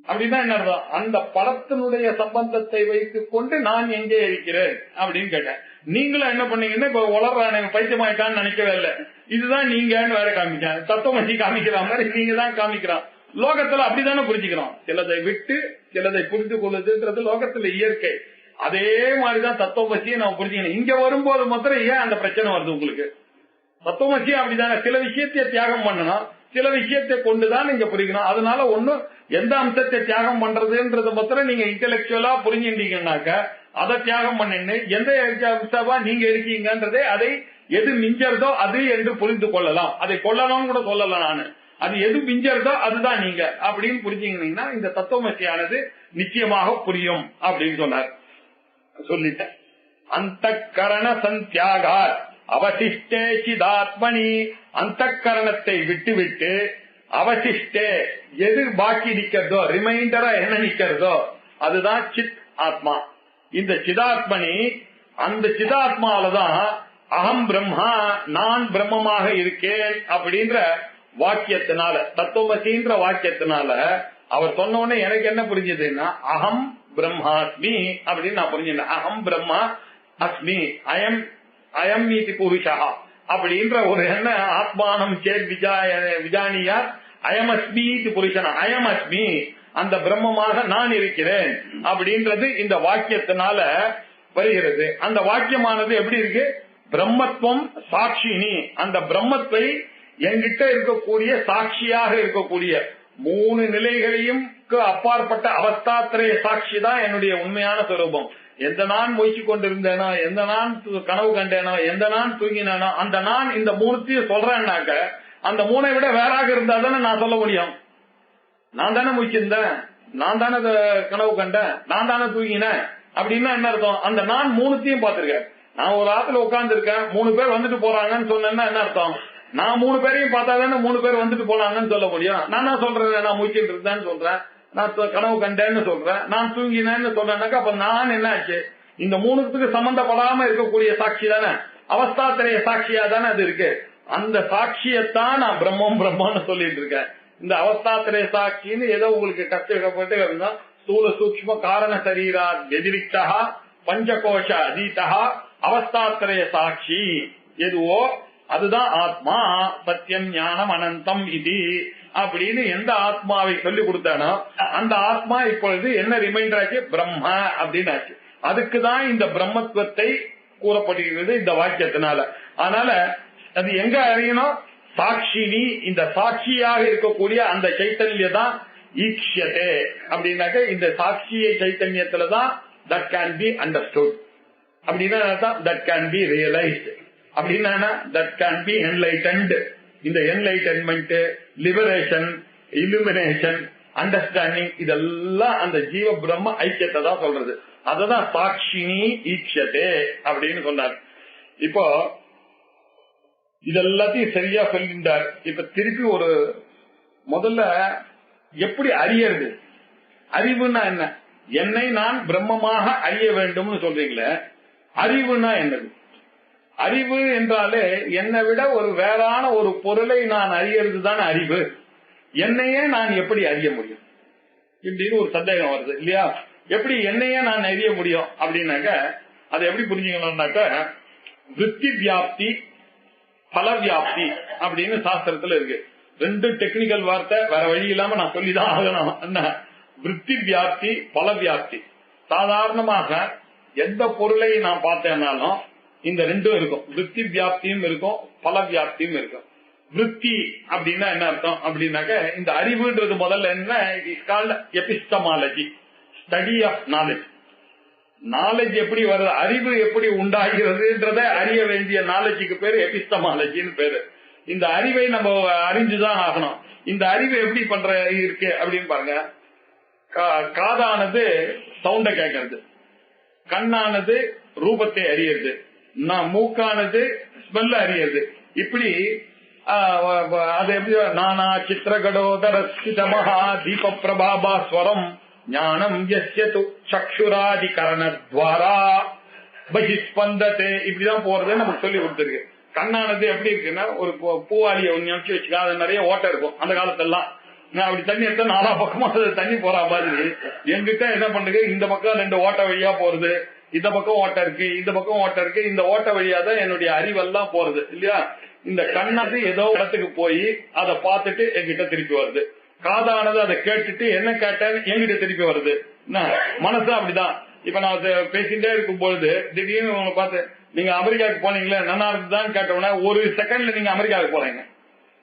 அப்படின்னா என்ன அர்த்தம்? அந்த படத்தினுடைய சம்பந்தத்தை வைத்துக் கொண்டு நான் எங்கே இருக்கிறேன் அப்படின்னு கேட்டேன். நீங்களும் என்ன பண்ணீங்கன்னா இப்ப உலர்றான பைத்தியமாயிட்டான்னு நினைக்கவே இல்லை. இதுதான் நீங்கன்னு வேற காமிக்கிறேன், தத்துவமசி காமிக்கிற மாதிரி நீங்க தான் காமிக்கிறான். லோகத்துல அப்படித்தானே புரிஞ்சுக்கிறோம். சிலதை விட்டு சிலதை புரிந்து கொள்ளுதுன்றது லோகத்துல இயற்கை. அதே மாதிரிதான் தத்துவமசியை நம்ம புரிஞ்சுக்கணும். இங்க வரும்போது மாத்திரம் ஏன் அந்த பிரச்சனை வருது உங்களுக்கு? தத்துவமசி அப்படிதானே, சில விஷயத்தை தியாகம் பண்ணணும், சில விஷயத்தை கொண்டுதான் நீங்க புரிக்கணும். அதனால ஒண்ணு எந்த அம்சத்தை தியாகம் பண்றதுன்றது மாத்திரம் நீங்க இன்டெலக்சுவலா புரிஞ்சுட்டீங்கன்னாக்க அதை தியாகம் பண்ணு, எந்த அம்சமா நீங்க இருக்கீங்கன்றதே அதை எது மிஞ்சறதோ அது என்று புரிந்து கொள்ளலாம். அதை கொள்ளலாம் கூட சொல்லலாம். நானு அது எது மிஞ்சறதோ அதுதான் நீங்க அப்படின்னு புரிஞ்சுங்கன்னா இந்த தத்துவமசியானது நிச்சயமாக புரியும் அப்படின்னு சொன்னார். சொல்லிட்டேன். அந்த கரண சந்தியாகா அவசிஷ்டே சிதாத்மனி, அந்த கரணத்தை விட்டு அவசிஷ்டே எது பாக்கி நிக்கிறதோ, ரிமைண்டரா என்ன நிக்கிறதோ அதுதான் சித் ஆத்மா. இந்த சிதாத்மனி, அந்த சிதாத்மாலதான் அகம் பிரம்மா, நான் பிரம்மமாக இருக்கேன் அப்படின்ற வாக்கியத்தினால, தத்துவமசின்ற வாக்கியத்தினால அவர் சொன்னோடனே எனக்கு என்ன புரிஞ்சதுன்னா அகம் பிரம்மாஸ்மி அப்படின்னு நான் புரிஞ்சேன். அகம் பிரம்மா அஸ்மி, அயம் மீதி புருஷா அப்படின்ற ஒரு என்ன ஆத்மானம் சேத் விஜானியா அயமஸ்மி புருஷனா, அயமஸ்மி அந்த பிரம்மமாக நான் இருக்கிறேன் அப்படின்றது இந்த வாக்கியத்தினால வருகிறது. அந்த வாக்கியமானது எப்படி இருக்கு? பிரம்மத்துவம் சாட்சினி, அந்த பிரம்மத்தை என்கிட்ட இருக்கக்கூடிய சாட்சியாக இருக்கக்கூடிய மூணு நிலைகளையும் அப்பாற்பட்ட அவஸ்தாத்திரைய சாட்சி தான் என்னுடைய உண்மையான சொரூபம். எந்த நான் மொய்ச்சு கொண்டிருந்தேனோ, எந்த நான் கனவு கண்டேனோ, எந்த நான் தூங்கினேனோ அந்த நான் இந்த மூணுத்தையும் சொல்றேன்னாக்க அந்த மூணை விட வேறாக இருந்தா தானே நான் சொல்ல முடியும். நான் தானே முயற்சிருந்தேன், நான் தானே கனவு கண்டேன், நான் தானே தூங்கினேன் அப்படின்னா என்ன அர்த்தம்? அந்த நான் மூணுத்தையும் பார்த்திருக்கேன். நான் ஒரு ஆத்துல உட்கார்ந்து இருக்கேன், 3 பேர் வந்துட்டு போறாங்கன்னு சொன்னேன்னா என்ன அர்த்தம்? நான் 3 பேரையும் பார்த்தா தானே 3 பேர் வந்துட்டு போனாங்கன்னு சொல்ல முடியும். நான் தான் சொல்றேன், நான் முயற்சிட்டு இருந்தேன்னு சொல்றேன், நான் கனவு கண்டேன்னு சொல்றேன், நான் தூங்கினேன்னு சொல்றேன்னாக்கா அப்ப நான் என்ன ஆச்சு? இந்த மூணுத்துக்கு சம்பந்தப்படாம இருக்கக்கூடிய சாட்சி தானே, அவஸ்தாத்திரைய சாட்சியா தானே அது இருக்கு. அந்த சாட்சியத்தான் நான் பிரம்மன்னு சொல்லிட்டு இருக்கேன். இந்த அவஸ்தாத்திரைய சாட்சின்னு ஏதோ உங்களுக்கு கஷ்டப்பட்டு ஸ்தூல சூக்ஷ்ம காரண சரீரா வெதிரிக்தா பஞ்சகோஷ அதீதா அவஸ்தாத்திரைய சாட்சி எதுவோ அதுதான் ஆத்மா. சத்தியம் ஞானம் அனந்தம் இது அப்படின்னு எந்த ஆத்மாவை சொல்லி கொடுத்தானோ அந்த ஆத்மா இப்பொழுது என்ன ரிமைண்டர் ஆச்சு? பிரம்ம அப்படின்னு ஆச்சு. அதுக்குதான் இந்த பிரம்மத்துவத்தை கூறப்படுகிறது இந்த வாக்கியத்தினால. அதனால அது எங்க அறியணும்? சாட்சினி, இந்த சாட்சியாக இருக்கக்கூடிய அந்த சைத்தன்யம் தான் ஈக்ஷியதே அப்படின்னாக்க இந்த சாட்சிய சைத்தன்யத்துலதான் தட் கேன் பி அண்டர்ஸ்டுட் அப்படின்னா தட் கேன் பி ரியலைஸ்ட் அப்படின்னா தட் கேன் பி என்லைட்டன்ட். இந்த என்லைட்டன்மெண்ட், லிபரேஷன், இலுமினேஷன், அண்டர்ஸ்டாண்டிங் இதெல்லாம் அந்த ஜீவ பிரம்ம ஐக்கியத்தை தான் சொல்றது. அததான் சாட்சினி ஈக்ஷதே அப்படின்னு சொன்னார். இப்போ இதெல்லாத்தையும் சரியா சொல்லிட்டார். இப்ப திருப்பி ஒரு முதல்ல எப்படி அறியறது? அறிவுன்னா என்ன? என்னை நான் பிரம்மமாக அறிய வேண்டும்னு சொல்றீங்களே, அறிவுனா என்னது? அறிவு என்றாலே என்னை விட ஒரு வேறான ஒரு பொருளை நான் அறியறது தானே அறிவு. என்னையே நான் எப்படி அறிய முடியும் இப்படின்னு ஒரு சந்தேகம் வருது இல்லையா? எப்படி என்னையே நான் அறிய முடியும் அப்படின்னாக்க அதை எப்படி புரிஞ்சுக்கணும்னாக்க விருத்தி வியாப்தி பல வியாப்தி அப்படின்னு சாஸ்திரத்துல இருக்கு. 2 டெக்னிக்கல் வார்த்தை, வேற வழி இல்லாம நான் சொல்லிதான் ஆகணும். என்ன விருத்தி வியாப்தி பல வியாப்தி? சாதாரணமாக எந்த பொருளை நான் பார்த்தேன்னாலும் இந்த 2 இருக்கும். விருத்தி வியாப்தியும் இருக்கும், பல வியாப்தியும் இருக்கும். விருத்தி அப்படின்னா என்ன அர்த்தம் அப்படின்னாக்க இந்த அறிவுன்றது முதல்ல என்ன, epistemology, study of knowledge. Knowledge எப்படி வருது, அறிவு எப்படி உண்டாகிறதுன்றத அறிய வேண்டிய நாலேஜுக்கு பேரு எபிஸ்டமாலஜின்னு பேரு. இந்த அறிவை நம்ம அறிஞ்சுதான் ஆகணும். இந்த அறிவு எப்படி பண்ற இருக்கு அப்படின்னு பாருங்க. காதானது சவுண்ட கேட்கறது, கண்ணானது ரூபத்தை அறியறது, மூக்கானது ஸ்மெல்ல அறியறது. இப்படி அது எப்படி நானா சித்திரகடோதரஸ்கித மகா தீப பிரபாபாஸ்வரம் ஞானம் யஸ்ய து சக்ஷுராதிகரணத்வாரா பகிஸ்பந்ததே இப்படிதான் போறது நமக்கு சொல்லி கொடுத்துருக்கு. கண்ணானது எப்படி இருக்குன்னா ஒரு பூவாளியை நினைச்சு வச்சுக்கா, அது நிறைய ஓட்டை இருக்கும் அந்த காலத்தெல்லாம். நான் அப்படி தண்ணி எடுத்தா நாலா பக்கமா தண்ணி போற மாதிரி என்கிட்ட என்ன பண்ணுது, இந்த பக்கம் 2 ஓட்டை வழியா போறது, இந்த பக்கம் ஓட்டை இருக்கு, இந்த பக்கம் ஓட்டை இருக்கு, இந்த ஓட்டை வழியா தான் என்னுடைய அறிவெல்லாம் போறது இல்லையா. இந்த கண்ணாது ஏதோ இடத்துக்கு போய் அதை பார்த்துட்டு என்கிட்ட திருப்பி வருது. காதானது அதை கேட்டுட்டு என்ன கேட்டேன்னு என்கிட்ட திருப்பி வருது. மனசு அப்படிதான். இப்ப நான் பேசிட்டே இருக்கும் பொழுது திடீர்னு உங்களை பார்த்து நீங்க அமெரிக்காவுக்கு போனீங்களே நல்லா இருக்குதான் கேட்டோம்னா ஒரு செகண்ட்ல நீங்க அமெரிக்காவுக்கு போறீங்க.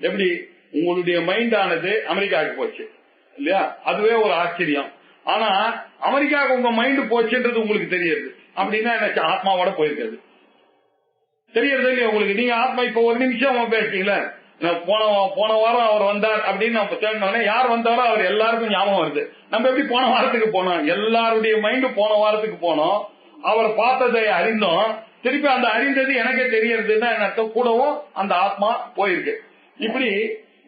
எப்படி உங்களுடைய மைண்ட் ஆனது அமெரிக்காவுக்கு போச்சு இல்லையா, அதுவே ஒரு ஆச்சரியம். ஆனா அமெரிக்காவுக்கு உங்க மைண்ட் போச்சுன்றது உங்களுக்கு தெரியுது அப்படின்னா என்ன, ஆத்மாவோட போயிருக்காது தெரியறது இல்லையா உங்களுக்கு. நீங்க ஆத்மா இப்ப ஒரு நிமிஷம் பேசுறீங்களே, போன வாரம் அவர் வந்தார் அப்படின்னு நம்ம தேடினோடனே யார் வந்தாரோ அவர் எல்லாருக்கும் ஞாபகம் வருது. நம்ம எப்படி போன வாரத்துக்கு போனோம், எல்லாருடைய மைண்டு போன வாரத்துக்கு போனோம், அவர் பார்த்ததை அறிந்தோம், திருப்பி அந்த அறிந்தது எனக்கே தெரியறதுன்னா என்ன அர்த்தம், கூடவும் அந்த ஆத்மா போயிருக்கு. இப்படி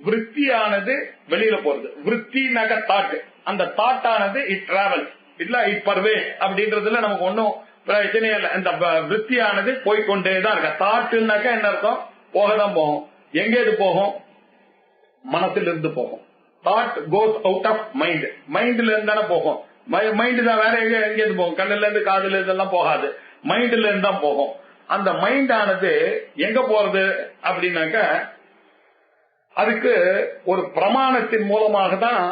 விருத்தியானது வெளியில போறது. விருத்தினாக்க தாட், அந்த தாட்டானது இட் டிராவல் இல்ல இட் பர்வே அப்படின்றதுல நமக்கு ஒன்னும் பிரச்சனையே இல்லை. இந்த விருத்தியானது போய்கொண்டேதான் இருக்க. தாட்டுனாக்க என்ன அர்த்தம், போகதான் போகும். எங்க இது போகும், மனசுல இருந்து போகும். Thought goes out of mind, மைண்ட்ல இருந்து தானே போகும். மைண்ட் தான் வேற எங்க இருந்து போகும், கண்ணுல இருந்து காதுல இருந்தெல்லாம் போகாது, மைண்ட்ல இருந்து தான் போகும். அந்த மைண்ட் ஆனது எங்க போறது அப்படின்னாக்க அதுக்கு ஒரு பிரமாணத்தின் மூலமாக தான்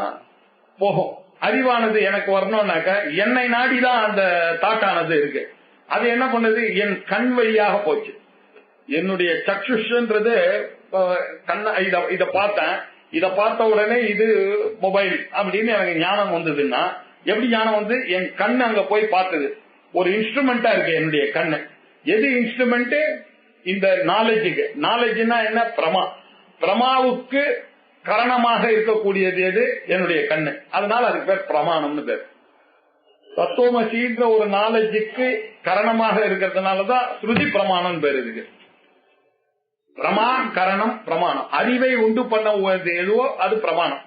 போகும். அறிவானது எனக்கு வரணும்னாக்க என்னை நாடிதான் அந்த தாட்டானது இருக்கு. அது என்ன பண்ணுது, என் கண் வழியாக போச்சு. என்னுடைய சக்ஷுஷன்றது இத பார்த்தேன், இத பார்த்த உடனே இது மொபைல் அப்படின்னு எனக்கு ஞானம் வந்ததுன்னா எப்படி ஞானம் வந்து, என் கண் அங்க போய் பார்த்தது. ஒரு இன்ஸ்ட்ருமெண்டா இருக்கு என்னுடைய கண்ணு. எது இன்ஸ்ட்ருமெண்ட், இந்த நாலேஜுக்கு. நாலேஜ்னா என்ன, பிரமா. பிரமாவுக்கு காரணமாக இருக்கக்கூடியது எது, என்னுடைய கண்ணு. அதனால அதுக்கு பேர் பிரமாணம்னு பேர். தத்துவமசின்ற ஒரு நாலேஜுக்கு காரணமாக இருக்கிறதுனாலதான் ஸ்ருதி பிரமாணம் பேர் இருக்கு. பிரமா கரணம் பிரமாணம். அறிவை உண்டு பண்ண எதுவோ அது பிரமாணம்.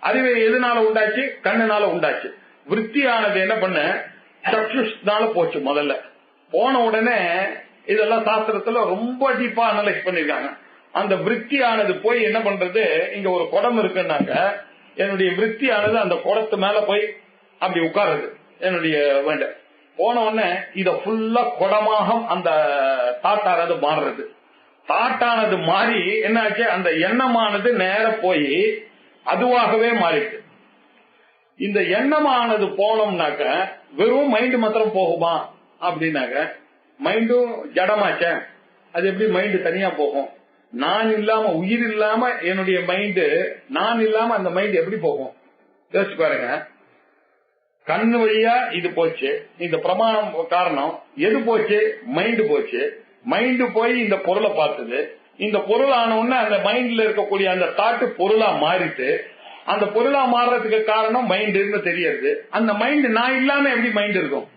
அறிவை எதுனால உண்டாச்சு, கண்ணுனால உண்டாச்சு. விருத்தியானது என்ன பண்ண, சக்ஷுஷ்னால போச்சு. முதல்ல போன உடனே இதெல்லாம் சாஸ்திரத்துல ரொம்ப டீப்பா அனலைஸ் பண்ணிருக்காங்க. அந்த விருத்தியானது போய் என்ன பண்றது, இங்க ஒரு குடம் இருக்குன்னாக்க என்னுடைய விருத்தியானது அந்த குடத்து மேல போய் அப்படி உட்காருது. என்னுடைய வேண்ட போன உடனே இத ஃபுல்லா குடமாக அந்த தாட்டானது மாறுறது. தாட்டானது மாறி என்னாச்சு, அந்த எண்ணமானது நேர போய் அதுவாகவே மாறிட்டு. இந்த எண்ணமானது போனோம்னாக்க வெறும் மைண்ட் மாத்திரம் போகுமா அப்படின்னாக்க, மைண்டும் ஜடமாச்ச, அது எப்படி மைண்டு தனியா போகும். நான் இல்லாம, உயிர் இல்லாம என்னுடைய மைண்டு, நான் இல்லாம அந்த மைண்ட் எப்படி போகும் யோசிச்சு பாருங்க. கண்ணு வழியா இது போச்சு, இந்த பிரமாணம் காரணம். எது போச்சு, மைண்டு போச்சு. மைண்டு போய் இந்த பொருளை பார்த்தது. இந்த பொருள் ஆன உடனே அந்த மைண்ட்ல இருக்கக்கூடிய அந்த தாட்டு பொருளா மாறிட்டு, அந்த பொருளா மாறுறதுக்கு காரணம் மைண்டுன்னு தெரியாது. அந்த மைண்ட் நான் இல்லாம எப்படி மைண்ட் இருக்கும்,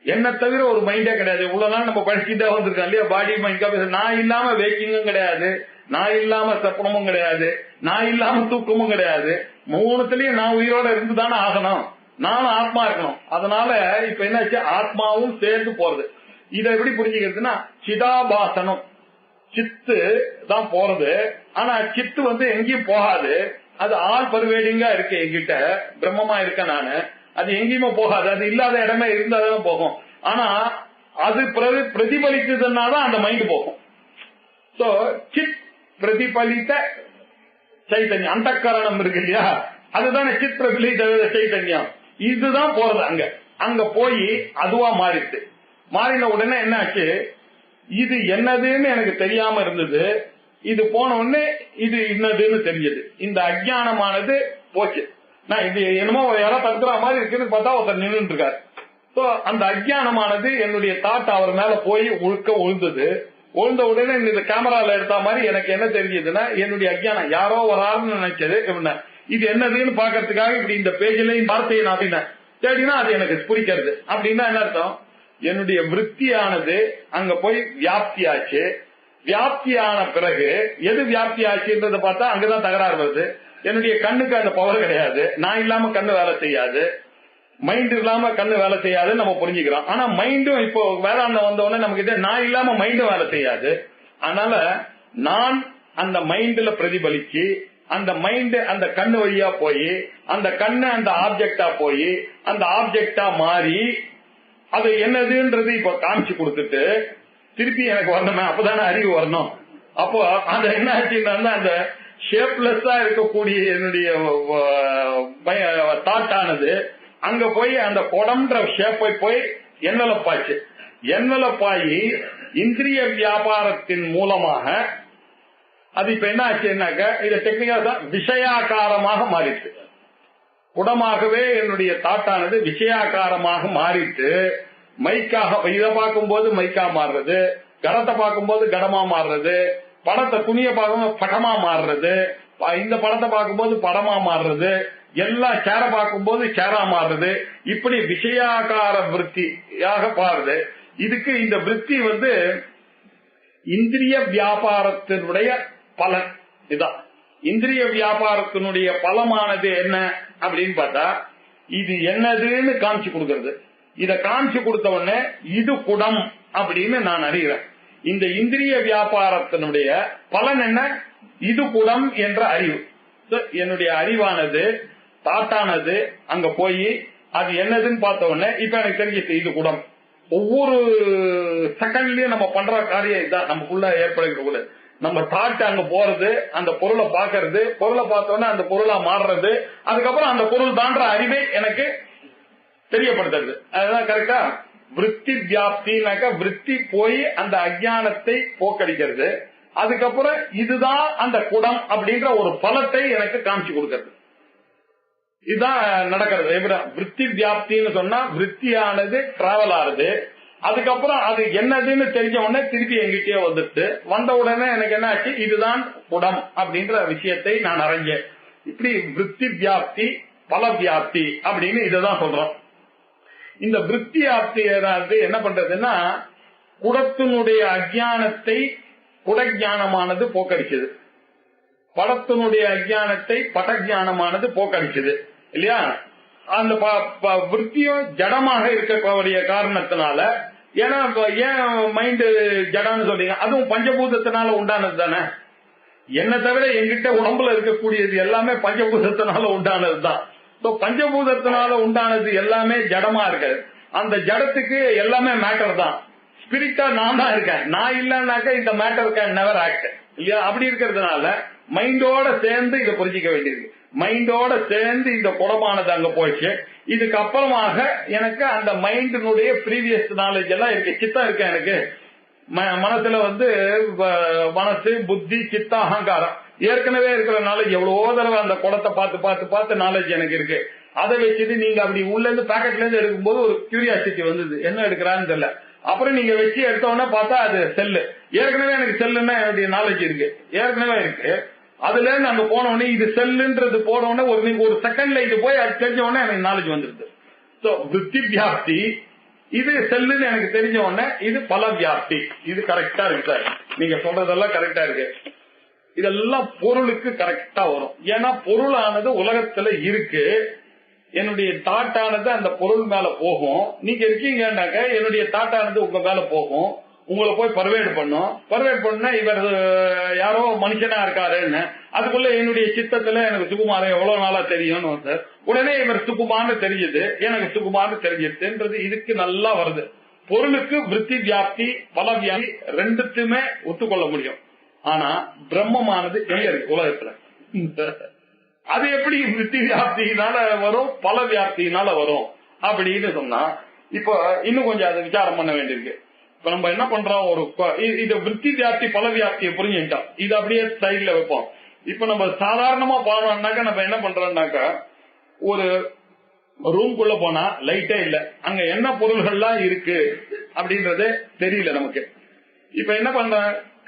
என்ன தவிர ஒரு மைண்டே கிடையாது. இவ்வளவு நாள் நம்ம படிச்சுட்டே வந்திருக்கோம் இல்லையா, பாடி மைண்ட். நான் இல்லாம வேக்கிங்கும் கிடையாது, நான் இல்லாம சப்பனமும் கிடையாது, நான் இல்லாம தூக்கமும் கிடையாது. மூணுத்திலயும் நான் உயிரோட இருந்துதானே ஆகணும், நானும் ஆத்மா இருக்கணும். அதனால இப்ப என்னாச்சு, ஆத்மாவும் சேர்ந்து போறது. இதை எப்படி புரிஞ்சுக்கிறதுனா, சிதாபாசனம், சித்து தான் போறது. ஆனா சித்து வந்து எங்கேயும் போகாது, அது ஆல் பர்வேடிங்கா இருக்கு. என்கிட்ட பிரம்மமா இருக்க நானு, அது எங்கேயுமே போகாது. அது இல்லாத இடமே இருந்தாதான் போகும். ஆனா அது பிரதிபலித்ததுனாதான் அந்த மைண்ட் போகும். சோ சித் பிரதிபலித்த சைத்தன்யம், அந்த காரணம் இருக்கு இல்லையா, அதுதானே சித் பிரதிபலித்த சைத்தன்யம். இதுதான் போறது. அங்க போய் அதுவா மாறிட்டு, மாறின உடனே என்னாச்சு, இது என்னதுன்னு எனக்கு தெரியாம இருந்தது. இது போன உடனே இது என்னதுன்னு தெரிஞ்சது. இந்த அஜ்ஞானமானது போச்சு. நான் இது என்னமோ யாரோ தடுக்கிற மாதிரி இருக்குன்னு பார்த்தா ஒருத்தர் நின்று இருக்காரு. அந்த அஜ்ஞானமானது என்னுடைய தாட் அவர் மேல போய் உழுந்தது. உழுந்த உடனே இந்த கேமரால எடுத்த மாதிரி எனக்கு என்ன தெரிஞ்சதுன்னா, என்னுடைய அஜ்ஞானம் யாரோ வராருன்னு நினைச்சது. இது என்னதுன்னு பாக்கிறதுக்காக இப்படி இந்த பேஜ்ல இந்த வார்த்தையை நான் தேடினா அது எனக்கு புரிக்கிறது. அப்படின்னா என்ன அர்த்தம், என்னுடைய விருத்தியானது அங்க போய் வியாப்தியாச்சு. வியாப்தியான பிறகு எது வியாப்தி ஆச்சுன்றத பார்த்தா அங்கதான் தகராறு வருது. என்னுடைய கண்ணுக்கு அந்த பவர் கிடையாது, நான் இல்லாம கண்ணு வேலை செய்யாது, மைண்ட் இல்லாம கண்ணு வேலை செய்யாதுன்னு நம்ம புரிஞ்சுக்கிறோம். ஆனா மைண்டும் இப்போ வேதாந்தம் வந்தவொடனே நமக்கு நான் இல்லாம மைண்டும் வேலை செய்யாது. அதனால நான் அந்த மைண்ட்ல பிரதிபலிச்சு அந்த மைண்ட் அந்த கண்ணு வழியா போய் அந்த கண்ணு அந்த ஆப்ஜெக்டா போய் அந்த ஆப்ஜெக்டா மாறி அது என்னதுன்றது இப்ப காமிச்சு கொடுத்துட்டு திருப்பி எனக்கு வரணுமே, அப்பதானே அறிவு வரணும். அப்போ அது என்ன ஆச்சுன்னா அந்த ஷேப்லெஸ்ஸா இருக்கக்கூடிய என்னுடைய தாட் ஆனது அங்க போய் அந்த குடம்ன்ற ஷேப்பை போய் என்வலப்பாச்சு. என்வலப்பாயி இந்திரிய வியாபாரத்தின் மூலமாக அது இப்ப என்ன ஆச்சுன்னாக்க இதை டெக்னிக்கலா விஷயாக்காரமாக மாறிட்டு, குடமாகவே என்னுடைய தாட்டானது விஷயாக்காரமாக மாறிட்டு மைக்காக இதை பார்க்கும்போது மைக்கா மாறுறது, கடத்தை பார்க்கும்போது கடமா மாறுறது, படத்தை துணியை பார்க்கும்போது படமா மாறுறது, இந்த படத்தை பார்க்கும்போது படமா மாறுறது, எல்லாம் சேர பார்க்கும்போது சேரா மாறுறது, இப்படி விஷயாக்கார விருத்தியாக பாருது. இதுக்கு இந்த விருத்தி இந்திரிய வியாபாரத்தினுடைய பலன். இதான் இந்திரிய வியாபாரத்தினுடைய பலமானது என்ன அப்படின்னு பார்த்தா இது என்னதுன்னு காமிச்சு கொடுக்கிறது. இத காமிச்சு கொடுத்த உடனே இது குடம் அப்படின்னு நான் அறிகிறேன். இந்த இந்திரிய வியாபாரத்தினுடைய பலன் என்ன? இது குடம் என்ற அறிவு. என்னுடைய அறிவானது தாட்டானது அங்க போய் அது என்னதுன்னு பார்த்த உடனே இப்ப எனக்கு தெரிஞ்சிச்சு இது குடம். ஒவ்வொரு செகண்ட்லயும் நம்ம பண்ற காரியம் இதான் நமக்குள்ள ஏற்படுகிறது. நம்ம தாட் அங்க போறது, அந்த பொருளை பாக்குறது, பொருளை பார்த்தோன்னா அந்த பொருளா மாறுறது, அதுக்கப்புறம் அந்த பொருள் தான்ற அறிவை எனக்கு தெரியப்படுத்துறது. அதுதான் கரெக்டா. விருத்தி வியாப்தினாக்க விருத்தி போய் அந்த அஜ்ஞானத்தை போக்கடிக்கிறது, அதுக்கப்புறம் இதுதான் அந்த குடம் அப்படின்ற ஒரு பலத்தை எனக்கு காமிச்சு கொடுக்கிறது. இதுதான் நடக்கிறது. விருத்தி வியாப்தின்னு சொன்னா விருத்தியானது டிராவல் ஆகுது, அதுக்கப்புறம் அது என்னதுன்னு தெரிஞ்ச உடனே திருப்பி எங்கிட்டே வந்துட்டு வந்த உடனே எனக்கு என்ன ஆச்சு, இதுதான் குடம் அப்படின்ற விஷயத்தை நான் அறிஞ்சேன். இப்படி விருத்தி வியாப்தி பல வியாப்தி அப்படின்னு இதான் சொல்றோம். இந்த விருத்தி வியாப்தி என்ன பண்றதுன்னா குடத்தினுடைய அஜ்ஞானத்தை குடஞானமானது போக்கடிச்சது, படத்தினுடைய அஜ்ஞானத்தை படஞானமானது போக்கடிச்சது இல்லையா. அந்த விருத்தியும் ஜடமாக இருக்கக்கூடிய காரணத்தினால, ஏன்னா ஏன் மைண்ட் ஜடம்னு சொல்றீங்க, அதுவும் பஞ்சபூதத்தினால உண்டானது தானே. என்ன தவிர எங்கிட்ட உடம்புல இருக்கக்கூடியது எல்லாமே பஞ்சபூதத்தினால உண்டானது தான். பஞ்சபூதத்தினால உண்டானது எல்லாமே ஜடமா இருக்காது. அந்த ஜடத்துக்கு எல்லாமே மேட்டர் தான். ஸ்பிரிட்டா நான் தான் இருக்கேன், நான் இல்லைன்னாக்க இந்த மேட்டர் கேன் நெவர் ஆக்ட் இல்லையா. அப்படி இருக்கிறதுனால மைண்டோட சேர்ந்து இதை புரிஞ்சிக்க வேண்டியிருக்கு. மைண்டோட சேர்ந்து இந்த குடமானது அங்க போயிடுச்சு. இதுக்கு அப்புறமாக எனக்கு அந்த மைண்டினுடைய ப்ரீவியஸ் நாலேஜ் எல்லாம் இருக்கு. சித்தம் இருக்கு எனக்கு மனசுல மனசு புத்தி சித்த அகங்காரம் ஏற்கனவே இருக்கிற நாலேஜ் எவ்வளவோ தடவை அந்த குடத்தை பார்த்து பார்த்து பார்த்து நாலேஜ் எனக்கு இருக்கு. அதை வச்சுட்டு நீங்க அப்படி உள்ள இருந்து பேக்கெட்ல இருந்து எடுக்கும்போது ஒரு கியூரியாசிட்டி வந்தது, என்ன எடுக்கிறான்னு தெரியல. அப்புறம் நீங்க வச்சு எடுத்தோன்னா பார்த்தா அது செல்லு. ஏற்கனவே எனக்கு செல்லுன்னா என்னுடைய நாலேஜ் இருக்கு, ஏற்கனவே இருக்கு. அதுல இருந்து அங்க போன உடனே இது செல்லுன்றது போன உடனே ஒரு செகண்ட்ல இது போய் அது தெரிஞ்ச உடனே எனக்கு நாலேஜ் வந்துருது. விருத்தி வியாப்தி இது செல்லுன்னு எனக்கு தெரிஞ்ச உடனே இது பல வியாப்தி. இது கரெக்டா இருக்கு சார், நீங்க சொல்றதெல்லாம் கரெக்டா இருக்கு. இதெல்லாம் பொருளுக்கு கரெக்டா வரும். ஏன்னா பொருளானது உலகத்துல இருக்கு, என்னுடைய தாட்டானது அந்த பொருள் மேல போகும். நீங்க இருக்கீங்கன்னாக்க என்னுடைய தாட்டானது உங்க மேல போகும், உங்களை போய் பர்வேட் பண்ணும். பர்வேட் பண்ண இவர் யாரோ மனுஷனா இருக்காருன்னு அதுக்குள்ள என்னுடைய சித்தத்துல எனக்கு சுகுமாரன் எவ்வளவு நாளா தெரியும் சார். உடனே இவர் சுகுமார்னு தெரியுது, எனக்கு சுகுமார்னு தெரிஞ்சிருச்சுன்றது இதுக்கு நல்லா வருது. பொருளுக்கு விருத்தி வியாப்தி பல வியாப்தி ரெண்டுத்துமே ஒத்துக்கொள்ள முடியும். ஆனா பிரம்மமானது எங்க இருக்கு உலகத்துல? அது எப்படி விருத்தி வியாப்தியினால வரும் பல வியாப்தியினால வரும் அப்படின்னு சொன்னா இப்ப இன்னும் கொஞ்சம் அதை விசாரம் பண்ண வேண்டியிருக்கு. இப்ப நம்ம என்ன பண்றோம், ஒரு இது விருத்தி வியாப்தி பல வியாப்தியை புரிஞ்சுட்டோம், இது அப்படியே சைட்ல வைப்போம். இப்ப நம்ம சாதாரணமா போனோம்னாக்க நம்ம என்ன பண்றோம்னாக்கா ஒரு ரூம்குள்ள போனா லைட்டே இல்ல, அங்க என்ன பொருள்கள்லாம் இருக்கு அப்படின்றதே தெரியல நமக்கு. இப்ப என்ன பண்ற,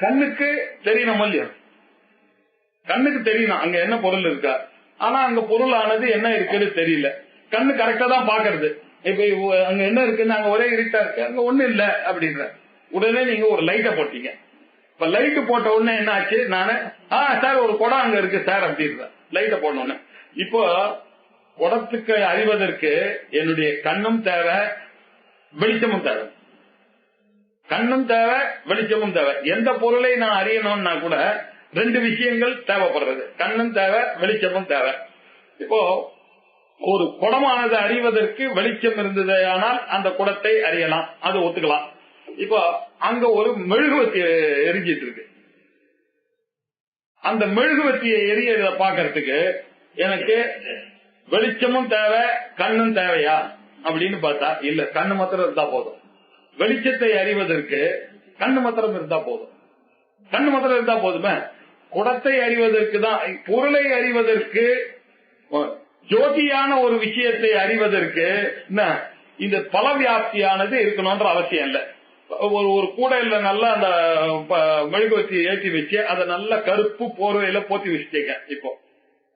கண்ணுக்கு தெரியணும் இல்லையா, கண்ணுக்கு தெரியணும் அங்க என்ன பொருள் இருக்கா. ஆனா அங்க பொருளானது என்ன இருக்குன்னு தெரியல. கண்ணு கரெக்டா தான் பாக்குறது. இப்ப அங்க என்ன இருக்குன்னு அங்க ஒரே இருட்டா இருக்கு, அங்க ஒண்ணு இல்ல அப்படின்ற உடனே நீங்க ஒரு லைட்டை போட்டீங்க. இப்ப லைட் போட்ட உடனே என்ன ஆச்சு, நானு சார் ஒரு குடம் அங்க இருக்கு சார் அப்படின்னு லைட்டை போட்ட உடனே, இப்போ குடத்துக்கு அறிவதற்கு என்னுடைய கண்ணும் தேவை, வெளிச்சமும் தேவை. கண்ணும் தேவை, வெளிச்சமும் தேவை. எந்த பொருளை நான் அறியணும்னா கூட 2 விஷயங்கள் தேவைப்படுறது, கண்ணும் தேவை, வெளிச்சமும் தேவை. இப்போ ஒரு குடமானது அறிவதற்கு வெளிச்சம் இருந்தது ஆனால் அந்த குடத்தை அறியலாம், அது ஒத்துக்கலாம். இப்போ அங்க ஒரு மெழுகுவத்தி எரிஞ்சிட்டு இருக்கு, அந்த மெழுகுவத்தியை எரியறத பாக்கிறதுக்கு எனக்கு வெளிச்சமும் தேவை, கண்ணும் தேவையா அப்படின்னு பார்த்தா இல்ல, கண்ணு மாத்திரம் இருந்தா போதும். வெளிச்சத்தை அறிவதற்கு கண்ணு மாத்திரம் இருந்தா போதும், கண்ணு மாத்திரம் இருந்தா போதுமே. குடத்தை அறிவதற்கு தான், பொருளை அறிவதற்கு, ஜோதியான ஒரு விஷயத்தை அறிவதற்கு இந்த பல வியாப்தியானது இருக்கணும்ன்ற அவசியம் இல்லை. ஒரு கூடையில நல்லா அந்த மெழுகுவத்தி ஏற்றி வச்சு அதை நல்ல கருப்பு போர்வையில போத்தி வச்சுட்டீங்க. இப்போ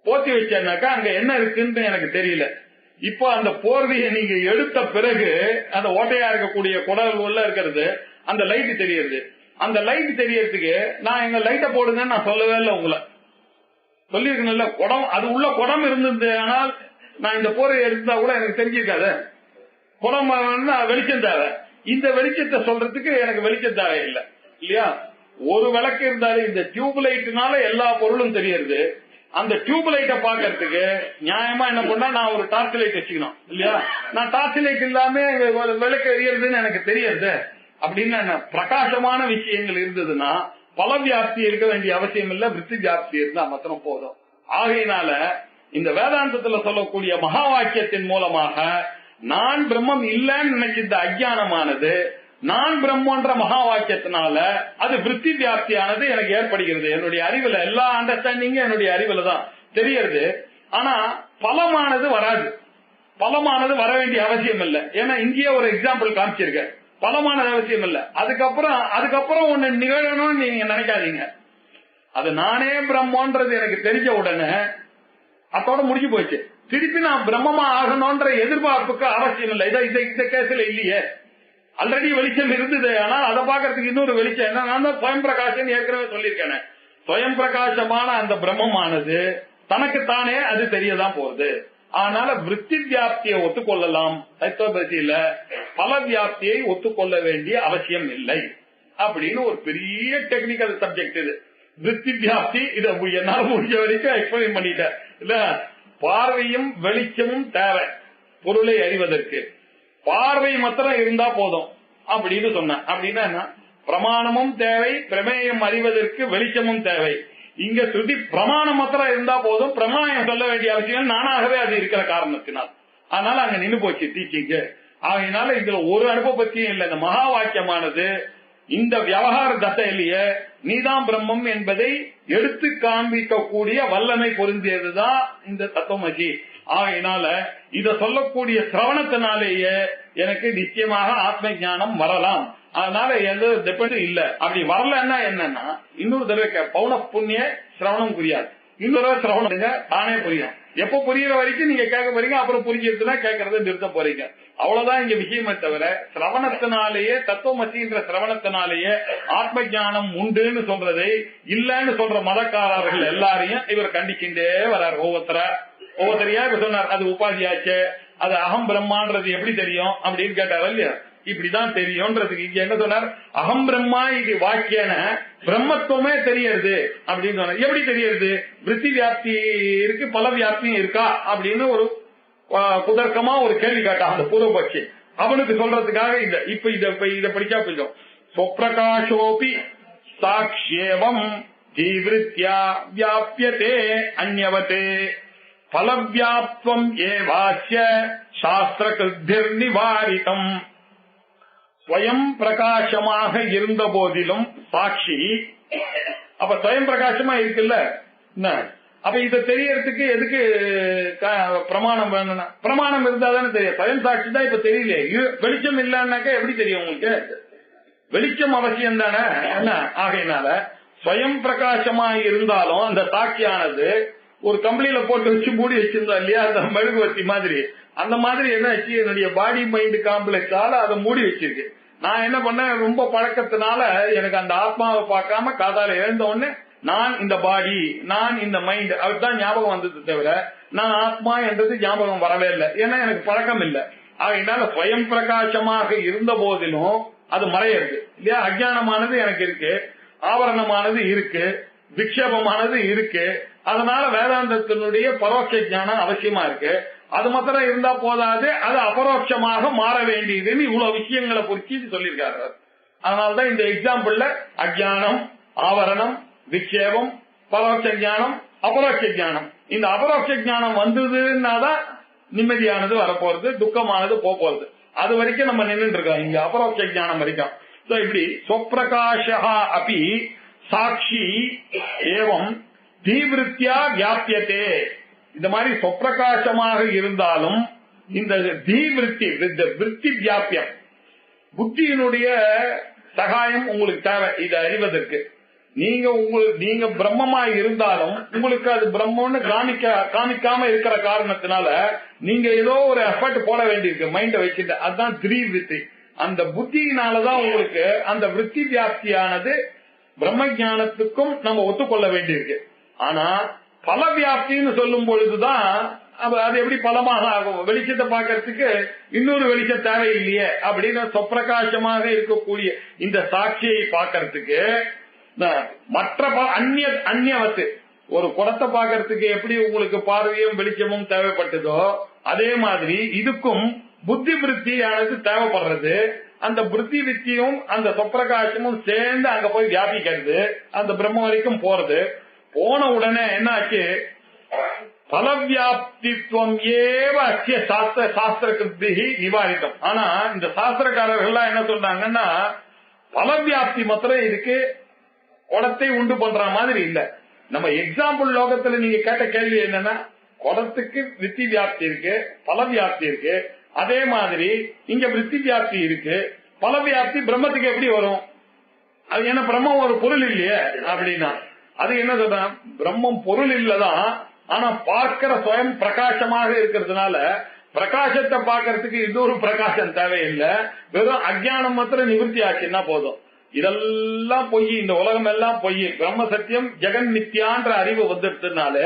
போத்தி வச்சேன்னாக்கா அங்க என்ன இருக்குன்னு எனக்கு தெரியல. இப்போ அந்த போர்வையை நீங்க எடுத்த பிறகு அந்த ஓட்டையா இருக்கக்கூடிய குடல் உள்ள இருக்கிறது அந்த லைட் தெரியுது. அந்த லைட் தெரியறதுக்கு நான் எங்க லைட்டை போடுங்கன்னு நான் சொல்லவே இல்லை, உங்களை சொல்லிருக்கணும்ல. குடம், அது உள்ள குடம் இருந்தது ஆனால் நான் இந்த போர்வையை எடுத்தா கூட எனக்கு தெரிஞ்சிருக்காது. குடம் வெளிச்சம் தேவை, இந்த வெளிச்சத்தை சொல்றதுக்கு எனக்கு வெளிச்சம் தேவை இல்லை இல்லையா. ஒரு விளக்கு இருந்தாலும் இந்த டியூப் லைட்னால எல்லா பொருளும் தெரியுது. அந்த டியூப் லைட்டை பாக்கிறதுக்கு நியாயமா என்ன பண்ணா, நான் ஒரு டார்ச் லைட் வச்சுக்கணும் இல்லையா. நான் டார்ச் லைட் இல்லாம விளக்கு எரியறதுன்னு எனக்கு தெரியுது. அப்படின்னு பிரகாசமான விஷயங்கள் இருந்ததுன்னா பல வியாப்தி இருக்க வேண்டிய அவசியம் இல்ல, விருத்தி வியாப்தி இருந்தா மாத்திரம் போதும். ஆகையினால இந்த வேதாந்தத்துல சொல்லக்கூடிய மகா வாக்கியத்தின் மூலமாக நான் பிரம்மம் இல்லன்னு நினைச்சிருந்த அஜ்ஞானமானது நான் பிரம்மன்ற மகா வாக்கியத்தினால அது விருத்தி வியாப்தியானது எனக்கு ஏற்படுகிறது. என்னுடைய அறிவுல எல்லா அண்டர்ஸ்டாண்டிங்கும் என்னுடைய அறிவுல தான் தெரியுது. ஆனா பலமானது வராது, பலமானது வர வேண்டிய அவசியம் இல்லை. ஏன்னா இங்கேயே ஒரு எக்ஸாம்பிள் காமிச்சிருக்க, பலமானது அவசியம் இல்லை. அதுக்கப்புறம் ஒண்ணு நிகழணும்னு நீங்க நினைக்காதீங்க. அது நானே பிரம்மன்றது எனக்கு தெரிஞ்ச உடனே அதோட முடிஞ்சு போச்சு. திருப்பி நான் பிரம்மமா ஆகணும்ன்ற எதிர்பார்ப்புக்கு அவசியம் இல்லை. இந்த கேஸ்ல இல்லையே, ஆல்ரெடி வெளிச்சம் இருந்தது. ஆனால் அதை பாக்கிறதுக்கு இன்னொரு வெளிச்சம் என்ன, நான் தான் சுயம் பிரகாசம் ஏற்கனவே சொல்லியிருக்கேன். சுயம் பிரகாசமான அந்த பிரம்மமானது தனக்குத்தானே அது தெரியதான் போகுது. அதனால விருத்தி வியாப்தியை ஒத்துக்கொள்ளலாம் தத்துவபதியில, பல வியாப்தியை ஒத்துக்கொள்ள வேண்டிய அவசியம் இல்லை அப்படின்னு ஒரு பெரிய டெக்னிக்கல் சப்ஜெக்ட் இது. விருத்தி வியாப்தி இதை என்னால முடிஞ்ச வரைக்கும் எக்ஸ்பிளைன் பண்ணிட்டேன் இல்ல. பார்வையும் வெளிச்சமும் தேவை பொருளை அறிவதற்கு, பார்வை மாத்திரம் இருந்தா போதும் அப்படின்னு சொன்ன. அப்படின்னா என்ன, பிரமாணமும் தேவை, பிரமேயம் அறிவதற்கு வெளிச்சமும் தேவை. இங்க சுத்தி பிரமாணம் மாத்திரம் இருந்தா போதும், பிரமாணம் சொல்ல வேண்டிய அவசியம் நானாகவே அது இருக்கிற காரணத்தினால். அதனால அங்க நின்று போச்சு டீச்சிங். ஆகையினால இதுல ஒரு அனுபவத்தியும் இல்லை. இந்த மகா வாக்கியமானது இந்த விவகார தசையிலேயே நீதான் பிரம்மம் என்பதை எடுத்து காண்பிக்கக்கூடிய வல்லமை பொருந்தியதுதான் இந்த தத்துவமசி. ஆகையினால இத சொல்லக்கூடிய சிரவணத்தினாலேயே எனக்கு நிச்சயமாக ஆத்ம ஞானம் வரலாம். அதனால எந்த டிபெண்ட் இல்ல. அப்படி வரலன்னா என்னன்னா, இன்னொரு தடவை பௌன புண்ணிய சிரவணம் புரியாது, இன்னொரு சிரவணம் தானே புரியும். எப்ப புரியுற வரைக்கும் நீங்க கேட்க போறீங்க, அப்புறம் புரிஞ்சிருச்சுன்னா கேட்கறத நிறுத்த போறீங்க. அவ்வளவுதான் இங்க விஷயமே தவிர, சிரவணத்தினாலேயே தத்துவமசின்ற சிரவணத்தினாலேயே ஆத்ம ஞானம் உண்டுன்னு சொல்றதை இல்லன்னு சொல்ற மதக்காரர்கள் எல்லாரையும் இவர் கண்டிச்சுட்டே வர்றார். ஒவ்வொருத்தரையா இப்ப சொன்னார், அது உபாதியாச்சு, அது அகம் பிரம்மான்றது எப்படி தெரியும் அப்படின்னு கேட்டார் இல்லையா. இப்படிதான் தெரியும்ன்றதுக்கு இங்க என்ன சொன்னார், அகம் பிரம்மா இது வாக்கியன பிரம்மத்துவமே தெரியுது அப்படின்னு சொன்னார். எப்படி தெரியுது, விருத்தி வியாப்தி இருக்கு, பல வியாப்தியும் இருக்கா அப்படின்னு ஒரு குதர்க்கமா ஒரு கேள்வி கேட்டான் அந்த பூர்வபட்சி. அவனுக்கு சொல்றதுக்காக இப்ப இத படிச்சா போயிடும். ஸ்வப்பிரகாஷோபி சாக்ஷ்யேவம் ஜீவிருத்யா வியாப்யதே அன்யவதே பலவியாப்துவம் ஏவாஸ்ய சாஸ்திர கிருத்திர் நிவாரிதம். ஸ்வயம் பிரகாசமாக இருந்த போதிலும் சாட்சி, அப்ப ஸ்வயம் பிரகாசமா இருக்குல்ல, அப்ப இத தெரியறதுக்கு எதுக்கு பிரமாணம் வேணும்னா, பிரமாணம் இருந்தா தானே தெரியும். ஸ்வயம் சாட்சி தான் இப்ப தெரியல. வெளிச்சம் இல்லன்னாக்கா எப்படி தெரியும் உங்களுக்கு? வெளிச்சம் அவசியம் தானே என்ன. ஆகையினால ஸ்வயம் பிரகாசமா இருந்தாலும் அந்த சாட்சியானது ஒரு கம்பளியில போட்டு வச்சு மூடி வச்சிருந்தா இல்லையா, அந்த மெழுகுவத்தி மாதிரி, அந்த மாதிரி என்ன ஆச்சு, என்னுடைய பாடி மைண்ட் காம்ப்ளெக்ஸால அதை மூடி வச்சிருக்கு. நான் என்ன பண்ணேன், ரொம்ப பழக்கத்தினால எனக்கு அந்த ஆத்மாவை பார்க்காம காதால எழுந்த உடனே நான் இந்த பாடி, நான் இந்த மைண்ட் அதுதான் ஞாபகம் வந்தது தவிர நான் ஆத்மா என்றது ஞாபகம் வரவே இல்லை. ஏன்னா எனக்கு பழக்கம் இல்லை. அதனால ஸ்வயம் பிரகாசமாக இருந்த போதிலும் அது மறையிறது இல்லையா. அஜ்ஞானமானது எனக்கு இருக்கு, ஆவரணமானது இருக்கு, விக்ஷேபமானது இருக்கு. அதனால வேதாந்தத்தினுடைய பரோட்ச ஞானம் அவசியமா இருக்கு. அது மாத்திரம் இருந்தா போதாது, அது அபரோட்சமாக மாற வேண்டியதுன்னு இவ்வளவு விஷயங்களை குறிச்சு சொல்லியிருக்காரு. அதனாலதான் இந்த எக்ஸாம்பிள்ல அஜ்ஞானம், ஆவரணம், விக்ஷேபம், பரோட்ச ஞானம், அபரோட்ச ஞானம். இந்த அபரோட்ச ஞானம் வந்ததுன்னாதான் நிம்மதியானது வரப்போறது, துக்கமானது போறது. அது வரைக்கும் நம்ம நின்று இருக்கோம் இங்க அபரோட்ச ஞானம் வரைக்கும். இப்படி ஸ்வப்பிரகாஷா அப்படி சாட்சி ஏவம் தீவிருத்தியா வியாபியத்தே. இந்த மாதிரி சொப்பிரகாசமாக இருந்தாலும் இந்த தீவிருத்தி விருத்தி வியாபியம் புத்தியினுடைய சகாயம் உங்களுக்கு தேவை. இதை அறிவதற்கு நீங்க பிரம்மமா இருந்தாலும் உங்களுக்கு அது பிரம்மன்னு காமிக்காம இருக்கிற காரணத்தினால நீங்க ஏதோ ஒரு எஃபர்ட் போட வேண்டியிருக்கு மைண்ட வச்சுட்டு. அதுதான் திரிவிருத்தி. அந்த புத்தியினாலதான் உங்களுக்கு அந்த விருத்தி வியாப்தியானது பிரம்ம ஞானத்துக்கும் நம்ம ஒத்துக்கொள்ள வேண்டியிருக்கு. ஆனா பல வியாப்தின்னு சொல்லும் பொழுதுதான் அது எப்படி பலமாக ஆகும். வெளிச்சத்தை பார்க்கறதுக்கு இன்னொரு வெளிச்சம் தேவையில்லையே அப்படின்னு சொப்பிரகாசமாக இருக்கக்கூடிய இந்த சாட்சியை பார்க்கறதுக்கு மற்ற அந்நியவத்து ஒரு குடத்தை பார்க்கறதுக்கு எப்படி உங்களுக்கு பார்வையும் வெளிச்சமும் தேவைப்பட்டதோ அதே மாதிரி இதுக்கும் புத்தி விருத்தியானது தேவைப்படுறது. அந்த புத்தி வித்தியும் அந்த சொப்பிரகாசமும் சேர்ந்து அங்க போய் வியாபிக்கிறது, அந்த பிரம்ம வரைக்கும் போறது. போன உடனே என்னாச்சு, பலவியாப்தித்வம் ஏவ அச்சிய சாஸ்திர கிருத்தி நிவாரித்தம். ஆனா இந்த சாஸ்திரக்காரர்கள் என்ன சொல்றாங்கன்னா பலவியாப்தி மாத்திரம் இதுக்கு குடத்தை உண்டு பண்ற மாதிரி இல்ல. நம்ம எக்ஸாம்பிள் லோகத்துல நீங்க கேட்ட கேள்வி என்னன்னா, குடத்துக்கு வித்தி வியாப்தி இருக்கு, பல வியாப்தி இருக்கு. அதே மாதிரி இங்க வித்தி வியாப்தி இருக்கு, பல வியாப்தி பிரம்மத்துக்கு எப்படி வரும்? அது என்ன பிரம்மம் ஒரு பொருள் இல்லையே அப்படின்னா அது என்ன சொல்றேன், பிரம்மம் பொருள் இல்லதான். ஆனா பார்க்கிற சுயம் பிரகாசமாக இருக்கிறதுனால பிரகாசத்தை பார்க்கறதுக்கு இன்னொரு பிரகாசம் தேவையில்லை. வெறும் அஜ்ஞானம் மாத்திரம் நிவர்த்தி ஆச்சுன்னா போதும். இதெல்லாம் பொய், இந்த உலகம் எல்லாம் பொய். பிரம்ம சத்தியம் ஜெகன் நித்யான்ற அறிவு வந்துட்டதுனால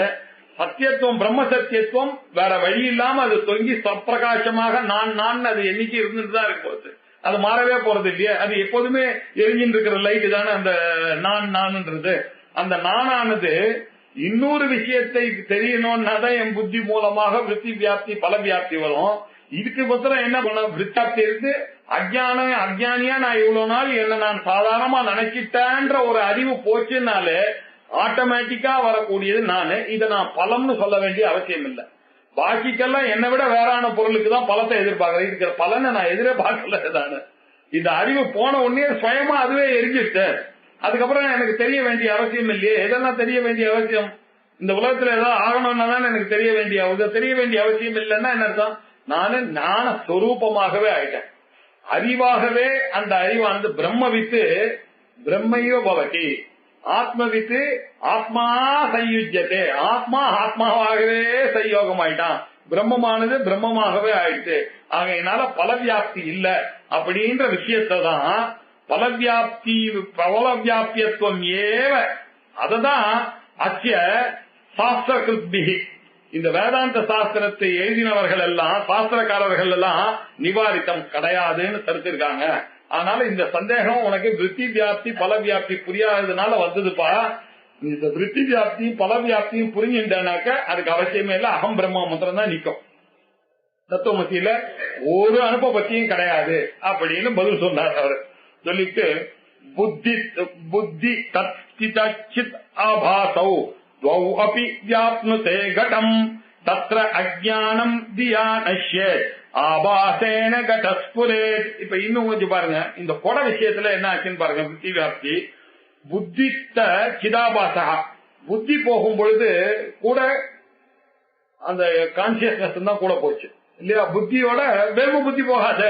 சத்தியத்துவம் பிரம்ம சத்தியத்துவம் வேற வழி இல்லாம அது தொங்கி சப்பிரகாசமாக நான் அது என்னைக்கு இருந்துட்டு தான் இருக்க. அது மாறவே போறது இல்லையே. அது எப்போதுமே எரிஞ்சின்னு இருக்கிற லைட் தானே அந்த நான்ன்றது. அந்த நானானது இன்னொரு விஷயத்தை தெரியணும்னா தான் என் புத்தி மூலமாக விருத்தி வியாப்தி பல வியாப்தி வரும். இதுக்கு மாத்திரம் என்ன பண்ண, விருத்தாப்தி இருக்கு, அஜ்ஞானியா நான் இவ்வளவு நாள் என்ன நான் சாதாரணமா நினைச்சிட்டேன்ற ஒரு அறிவு போச்சுனாலே ஆட்டோமேட்டிக்கா வரக்கூடியது நானு. இதை நான் பலம்னு சொல்ல வேண்டிய அவசியம் இல்லை. பாக்கிக்கெல்லாம் என்னை விட வேறான பொருளுக்கு தான் பலத்தை எதிர்பார்க்கறேன். இருக்கிற பலனை நான் எதிர்பார்க்கல. தானே இந்த அறிவு போன உடனே சுயமா அதுவே எரிஞ்சிட்டு அதுக்கப்புறம் எனக்கு தெரிய வேண்டிய அவசியம் இல்லையே. எதெல்லாம் தெரிய வேண்டிய அவசியம்? இந்த உலகத்துல ஏதாவது ஆகணும்னா தான் எனக்கு தெரிய வேண்டிய அவசியம் இல்லைன்னா என்ன அர்த்தம், நானு ஞான ஸ்வரூபமாகவே ஆயிட்டேன். அறிவாகவே அந்த அறிவானது பிரம்மவித்து பிரம்மையோ பவதி, ஆத்மவித்து ஆத்மா சயுஜ்யத்தே, ஆத்மாவாகவே சயோகம் ஆயிட்டான். பிரம்மமானது பிரம்மமாகவே ஆயிடுச்சு. ஆகையினால பல வியாப்தி இல்ல அப்படின்ற விஷயத்தை தான் பலவியாபியத்துவம் ஏவ, அததான் அச்சிய சாஸ்திர கிருத்பிஹி, இந்த வேதாந்த சாஸ்திரத்தை எழுதினவர்கள் எல்லாம் சாஸ்திரக்காரர்கள் எல்லாம் நிவாரித்தம் கிடையாதுன்னு தடுத்திருக்காங்க. அதனால இந்த சந்தேகம் உனக்கு விருத்தி வியாப்தி பல வியாப்தி புரியாததுனால வந்ததுப்பா. இந்த விருத்தி வியாப்தியும் பல வியாப்தியும் புரிஞ்சுட்டானாக்க அதுக்கு அவசியமே இல்ல, அகம் பிரம்ம மாத்திரம் தான் நிக்கும். தத்துவமத்தியில ஒரு அனுபவத்தியும் கிடையாது அப்படின்னு பதில் சொன்னார் அவரு. சொல்லிட்டு புத்தி தச்சித் ஆபாசௌ द्वौ अपि व्याप्नुते घटम् तत्र अज्ञानम् दिया नश्येत् ஆபாசேன கடஸ்புரேத். இப்ப இன்னும் கொஞ்சம் பாருங்க, இந்த கொட விஷயத்துல என்ன ஆச்சுன்னு பாருங்க. புத்தி வியாப்தி புத்தித்த சிதாபாசா, புத்தி போகும் பொழுது கூட அந்த கான்சியஸ்னஸ் தான் கூட போச்சு இல்லையா. புத்தியோட வெறும் புத்தி போகாது,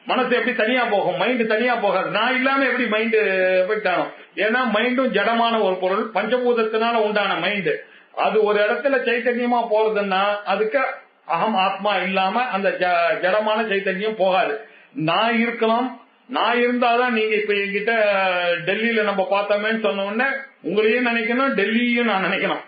மனசு எப்படி தனியா போகும், மைண்ட் தனியா போகாது. நான் இல்லாம எப்படி மைண்ட் போயிட்டானோ, ஏன்னா மைண்டும் ஜடமான ஒரு பொருள், பஞ்சபூதத்தினால உண்டான மைண்ட். அது ஒரு இடத்துல சைத்தன்யமா போறதுன்னா அதுக்கு அகம் ஆத்மா இல்லாம அந்த ஜடமான சைத்தன்யம் போகாது. நான் இருக்கலாம், நான் இருந்தாதான் நீங்க இப்ப என்கிட்ட டெல்லியில நம்ம பார்த்தோமேன்னு சொன்ன உடனே உங்களையும் நினைக்கணும், டெல்லியும் நான் நினைக்கணும்.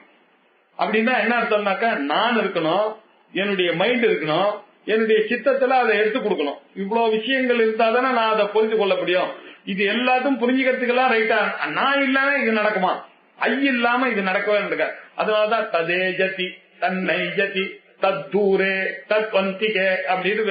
அப்படின்னா என்ன அர்த்தம்னாக்கா, நான் இருக்கணும், என்னுடைய மைண்ட் இருக்கணும், என்னுடைய சித்தத்துல அதை எடுத்து கொடுக்கணும். இவ்வளவு விஷயங்கள் இருந்தாதானே நான் அதை புரிஞ்சு கொள்ள முடியும். இது எல்லாத்தையும் புரிஞ்சுக்கிறதுக்கெல்லாம் ரைட்டா நான் இல்லாம இது நடக்குமா? ஐ இல்லாம இது நடக்கவே நடக்க. அதனாலதான் ததே ஜதி தன்னை ஜதி தூரே தத்வந்திகே அப்படின்னு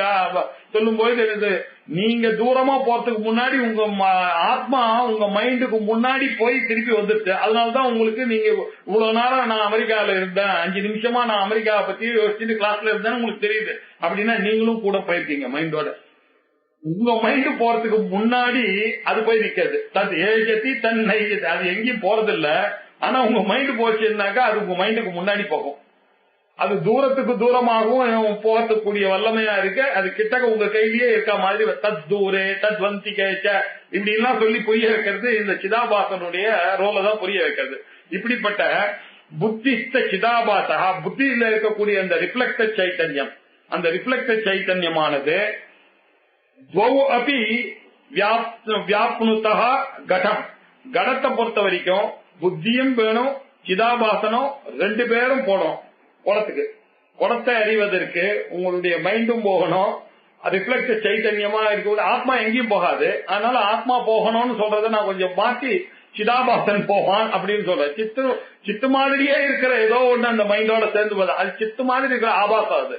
சொல்லும் போது, நீங்க தூரமா போறதுக்கு முன்னாடி உங்க ஆத்மா உங்க மைண்டுக்கு முன்னாடி போய் திருப்பி வந்துருச்சு. அதனாலதான் உங்களுக்கு நீங்க இவ்வளவு நேரம் நான் அமெரிக்கால இருந்தேன், 5 நிமிஷமா நான் அமெரிக்காவை பத்தி யோசிச்சுட்டு கிளாஸ்ல இருந்தேன்னு உங்களுக்கு தெரியுது. அப்படின்னா நீங்களும் கூட போயிருக்கீங்க மைண்டோட. உங்க மைண்டு போறதுக்கு முன்னாடி அது போய் நிக்கிறது. தத் ஏஜதி தன்னை ஜதி, அது எங்கேயும் போறது இல்ல. ஆனா உங்க மைண்டு போச்சுன்னாக்கா அது உங்க மைண்டுக்கு முன்னாடி போகும். அது தூரத்துக்கு தூரமாகவும் போகக்கூடிய வல்லமையா இருக்கு. அது கிட்டக்க உங்க கையிலேயே இருக்க மாதிரி தத் தூரே தத் வந்திகேச்ச இப்படி எல்லாம் சொல்லி புரிய வைக்கிறது இந்த சிதாபாசனுடைய ரோல தான் புரிய வைக்கிறது. இப்படிப்பட்ட புத்திஸ்த சிதாபாசா, புத்தியில இருக்கக்கூடிய அந்த ரிஃப்ளெக்டட் சைத்தன்யம், அந்த ரிஃப்ளெக்டட் சைத்தன்யமானது அப்படி வியாப்னுதா கடம், கடத்தை பொறுத்த வரைக்கும் புத்தியும் வேணும், சிதாபாசனம் 2 பேரும் போடும். குடத்துக்கு குடத்தை அறிவதற்கு உங்களுடைய மைண்டும் போகணும், ரிஃப்ளெக்ட் சைத்தன்யமா இருக்க. ஆத்மா எங்கேயும் போகாது. அதனால ஆத்மா போகணும்னு சொல்றத நான் கொஞ்சம் மாற்றி சிதாபாசன் போவான் அப்படின்னு சொல்றேன். சித்து மாதிரியே இருக்கிற ஏதோ ஒண்ணு அந்த மைண்டோட சேர்ந்து போகுது. அது சித்து மாதிரி இருக்கிற ஆபாசம், அது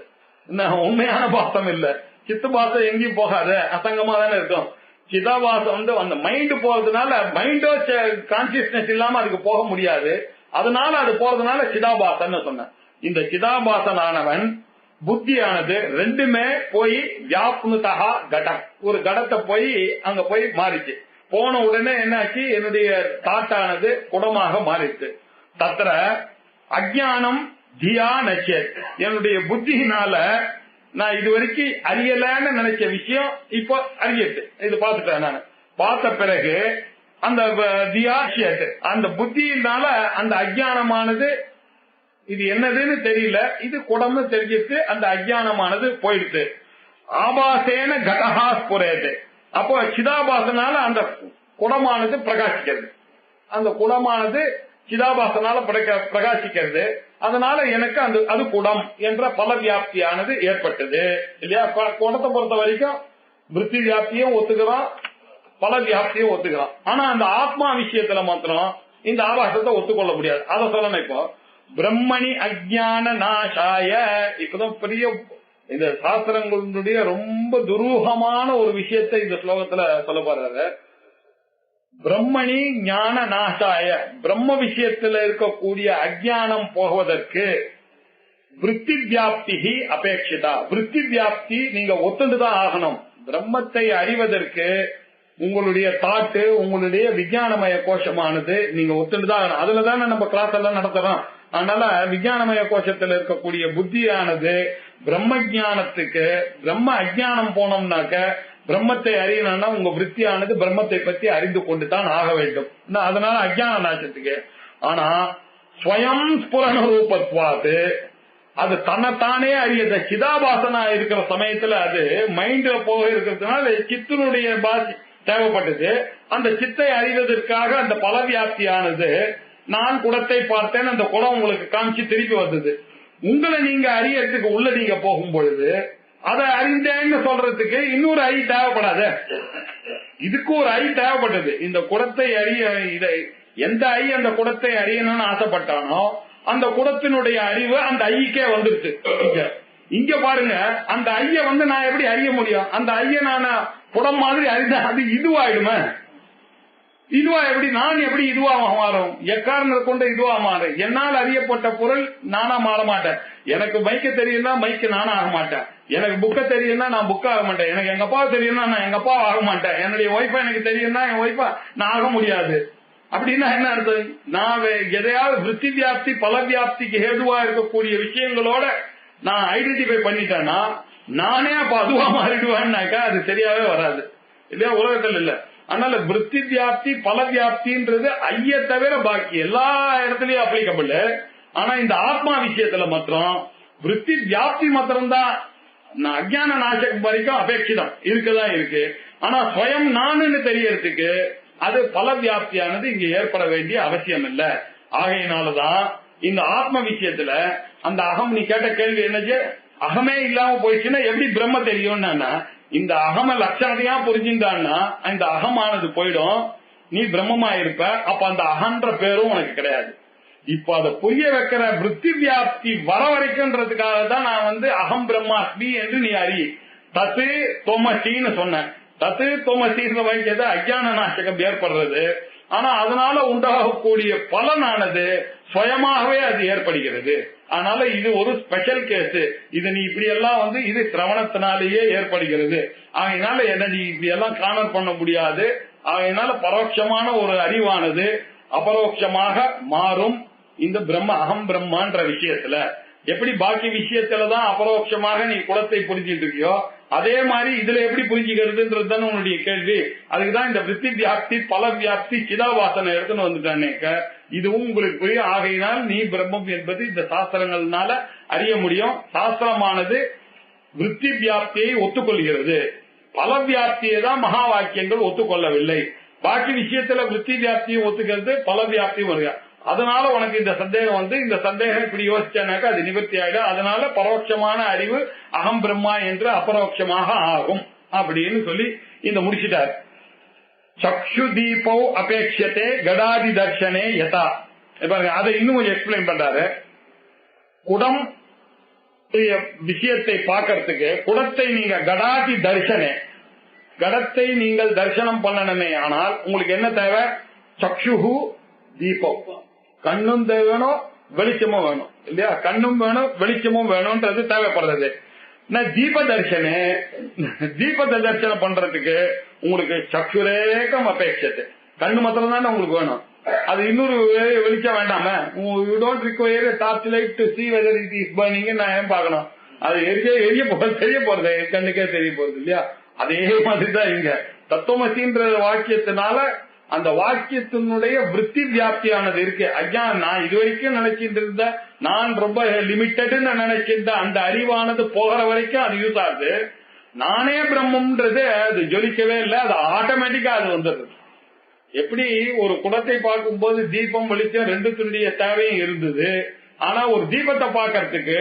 உண்மையான பாசம் இல்ல. சித்து பாசம் எங்கேயும் போகாது, அசங்கமா தானே இருக்கும். சிதாபாசம் அந்த மைண்ட் போறதுனால மைண்டோ கான்சியஸ்னஸ் இல்லாம அதுக்கு போக முடியாது. அதனால அது போறதுனால சிதாபாசன் சொன்னேன். இந்த சிதாபாசனானவன் புத்தியானது 2மே போய் வியாப்னுதா கடம், ஒரு கடத்தை போய் அங்க போய் மாறிச்சு. போன உடனே என்னாச்சு, என்னுடைய தாட்டானது குடமாக மாறிச்சு. தத்திர அஜ்ஞானம் தியா நச்சேத், என்னுடைய புத்தியினால நான் இதுவரைக்கும் அறியலன்னு நினைச்ச விஷயம் இப்போ அறியட்டு. இது பார்த்துட்டேன். நான் பார்த்த பிறகு அந்த தியாஷியத்து, அந்த புத்தியினால அந்த அஜ்ஞானமானது இது என்னதுன்னு தெரியல, இது குடம்னு தெரிஞ்சிட்டு அந்த அஜ்ஞானமானது போயிடுது. ஆபாசேன கடஹா ஸ்புரேது, அப்போ சிதாபாசனால அந்த குடமானது பிரகாசிக்கிறது. அந்த குடமானது சிதாபாசனால பிரகாசிக்கிறது. அதனால எனக்கு அது குடம் என்ற பல வியாப்தியானது ஏற்பட்டது இல்லையா? குடத்தை பொறுத்த வரைக்கும் விருத்தி வியாப்தியும் ஒத்துக்கிறோம், பல வியாப்தியும் ஒத்துக்கிறோம். ஆனா அந்த ஆத்மா விஷயத்துல மாத்திரம் இந்த ஆபாசத்தை ஒத்துக்கொள்ள முடியாது. அதை சொல்லணும். இப்போ பிரம்மணி அஜ்ஞான நாசாய, இப்பதான் பெரிய இந்த சாஸ்திரங்களுடைய ரொம்ப துரூகமான ஒரு விஷயத்தை இந்த ஸ்லோகத்துல சொல்ல போறாரு. பிரம்மணி ஞான நாசாய, பிரம்ம விஷயத்துல இருக்கக்கூடிய அஜ்ஞானம் போவதற்கு விருத்தி வியாப்தி அபேட்சிதா. விருத்தி வியாப்தி நீங்க ஒத்துண்டுதான் ஆகணும். பிரம்மத்தை அறிவதற்கு உங்களுடைய தாட்டு, உங்களுடைய விஞ்ஞானமய கோஷமானது நீங்க ஒத்துண்டுதான் ஆகணும். அதுலதானே நம்ம கிளாஸ் எல்லாம் நடத்துறோம். அதனால விஞ்ஞானமய கோஷத்துல இருக்கக்கூடிய புத்தியானது பிரம்ம ஜானத்துக்கு, பிரம்ம அஜ்ஞானம் போனோம்னாக்க பிரம்மத்தை அறியணும்னா உங்க விருத்தியானது பிரம்மத்தை பத்தி அறிந்து கொண்டுதான் ஆக வேண்டும். அதனால அஜ்ஞான நாசத்துக்கு. ஆனா ஸ்வயம் ஸ்புரண ரூபத்வாது, அது தன்னைத்தானே அறியத சிதாபாசனா இருக்கிற சமயத்துல அது மைண்ட்ல போக இருக்கிறதுனால சித்தனுடைய பாசி தேவைப்பட்டது. அந்த சித்தை அறிவதற்காக அந்த பல வியாப்தியானது, நான் குடத்தை பார்த்தேன், அந்த குடம் உங்களுக்கு காமிச்சு திருப்பி வந்தது. உங்களை நீங்க அறியறதுக்கு உள்ள நீங்க போகும் பொழுது அதை அறிந்தேன்னு சொல்றதுக்கு இன்னொரு ஐ தேவைப்படாது. இதுக்கு ஒரு ஐ தேவைப்பட்டது. இந்த குடத்தை அறிய, இதை எந்த ஐ அந்த குடத்தை அறியணும்னு ஆசைப்பட்டானோ அந்த குடத்தினுடைய அறிவு அந்த ஐக்கே வந்துருச்சு. இங்க பாருங்க, அந்த ஐய நான் எப்படி அறிய முடியும்? அந்த ஐய நான் குடம் மாதிரி அறிந்த அது இதுவாயிடுமே. இதுவா எப்படி, நான் எப்படி இதுவா மாறும்? எக்காரணத்தை கொண்டு இதுவா மாறும். என்னால் அறியப்பட்ட பொருள் நானா மாற மாட்டேன். எனக்கு மைக்க தெரியும்னா மைக்கு நானா ஆக மாட்டேன். எனக்கு புக்க தெரியும்னா நான் புக் ஆக மாட்டேன். எனக்கு எங்க அப்பா தெரியும்னா நான் எங்க அப்பா ஆக மாட்டேன். என்னுடைய ஒய்ஃபா எனக்கு தெரியும்னா என் ஒய்ஃபா நான் ஆக முடியாது. அப்படின்னா என்ன அர்த்தம்? நான் எதையாவது விருத்தி வியாப்தி பல வியாப்திக்கு ஹேதுவா இருக்கக்கூடிய விஷயங்களோட நான் ஐடென்டிஃபை பண்ணிட்டேன்னா நானே அப்ப அதுவா மாறிடுவேன்னாக்கா அது சரியாவே வராது இல்லையா? உலகத்தில் இல்ல. அதனால விருத்தி வியாப்தி பல வியாப்தின்றது ஐய தவிர பாக்கி எல்லா இடத்துலயும் அப்ளிகபிள். ஆனா இந்த ஆத்மா விஷயத்துல மாத்திரம் விருத்தி வியாப்தி மாத்திரம்தான் அஜ்ஞான நாசகம் வரைக்கும் அபேட்சிதம் இருக்குதான் இருக்கு. ஆனா ஸ்வயம் நானுன்னு தெரியறதுக்கு அது பல வியாப்தியானது இங்க ஏற்பட வேண்டிய அவசியம் இல்ல. ஆகையினாலதான் இந்த ஆத்ம விஷயத்துல அந்த அகம், நீ கேட்ட கேள்வி என்னச்சு, அகமே இல்லாம போயிடுச்சுன்னா எப்படி பிரம்ம தெரியும்னா, இந்த அகம லட்சணத்தையா புரிஞ்சுட்டான்னா இந்த அகமானது போயிடும், நீ பிரம்மமா இருப்ப. அப்ப அந்த அகன்ற பேரும் உனக்கு கிடையாது. இப்ப அதை புரிய வைக்கிற விருத்தி வியாப்தி வர வரைக்கும்ன்றதுக்காக தான் நான் அகம் பிரம்மாஸ்மி என்று நீ அறி தத்து தோமசின்னு சொன்னேன். தத்து தோமசின்ற வைக்கிறது அஜ்ஞான நாசகம் ஏற்படுறது. ஆனா அதனால உண்டாகக்கூடிய பலனானது சுயமாகவே அது ஏற்படுகிறது. அதனால இது ஒரு ஸ்பெஷல் கேஸ். இது நீ இப்படி எல்லாம் இது சிரவணத்தினாலேயே ஏற்படுகிறது. அதனால என்ன நீ இப்படி எல்லாம் காணல் பண்ண முடியாது. அதனால பரோட்சமான ஒரு அறிவானது அபரோட்சமாக மாறும். இந்த பிரம்ம அகம் பிரம்மான்ற விஷயத்துல எப்படி பாக்கி விஷயத்துலதான் அபரோட்சமாக நீ குலத்தை புரிஞ்சிட்டு இருக்கியோ, அதே மாதிரி இதுல எப்படி புரிஞ்சுக்கிறதுன்றது உன்னுடைய கேள்வி. அதுக்குதான் இந்த விருத்தி வியாப்தி பல வியாப்தி சிதாபாசனை எடுத்துன்னு வந்துட்டானேக்க, இதுவும் உங்களுக்கு புரியும். ஆகையினால் நீ பிரம்மம் என்பது இந்த சாஸ்திரங்கள்னால அறிய முடியும். சாஸ்திரமானது விருத்தி வியாப்தியை ஒத்துக்கொள்கிறது, பல வியாப்தியை தான் மகா வாக்கியங்கள் ஒத்துக்கொள்ளவில்லை. பாக்கி விஷயத்துல விருத்தி வியாப்தியை ஒத்துக்கிறது, பல வியாப்தியும் வருக. அதனால உனக்கு இந்த சந்தேகம் இந்த சந்தேகம் இப்படி யோசிச்சானாக்கா அது நிவர்த்தி ஆயிடும். அதனால பரோட்சமான அறிவு அகம் பிரம்மா என்று அபரோட்சமாக ஆகும் அப்படின்னு சொல்லி இந்த முடிச்சிட்டார். சக்ஷு தீபோ அபேட்சத்தே கடாதி தர்ஷனே யதா. அதை இன்னும் கொஞ்சம் எக்ஸ்பிளைன் பண்றாரு. குடம் விஷயத்தை பார்க்கறதுக்கு குடத்தை நீங்க கடாதி தர்ஷனே, கடத்தை நீங்கள் தரிசனம் பண்ணணுமே ஆனால் உங்களுக்கு என்ன தேவை? சக்ஷுஹு தீபம், கண்ணும் வேணும் வெளிச்சமும் வேணும் இல்லையா? கண்ணும் வேணும் வெளிச்சமும் வேணும்ன்றது தேவைப்படுறது. தீப தரிசனே, தீபத்தை தரிசனம் பண்றதுக்கு உங்களுக்கு சக்ஷுரேகம் அபேட்சத்தை, கண்ணு மாத்திரம் தானே உங்களுக்கு வேணும். அது இன்னொரு வெளிச்சம் வேண்டாம, you don't require torch light to see whether it is burning. நான் ஏன் பார்க்கணும்? அது எரிய தெரிய போறது, கண்ணுக்கே தெரிய போறது இல்லையா? அதே மாதிரிதான் இங்க தத்துவமசின்ற வாக்கியத்தினால அந்த வாக்கியத்தினுடைய விருத்தி வியாப்தியானது இருக்கு. ஐயா நான் இது வரைக்கும் நினைச்சிட்டு இருந்த, நான் ரொம்ப லிமிட்டட்னு நினைச்சிருந்த அந்த அறிவானது போகிற வரைக்கும் அது யூஸ் ஆகுது. நானே பிரம்மம்ன்றது அது ஜொலிக்கவே இல்லை, அது ஆட்டோமேட்டிக்கா அது வந்துடுது. எப்படி ஒரு குடத்தை பார்க்கும் போது தீபம் வெளிச்சம் ரெண்டுத்தினுடைய தேவையும் இருந்தது. ஆனா ஒரு தீபத்தை பார்க்கறதுக்கு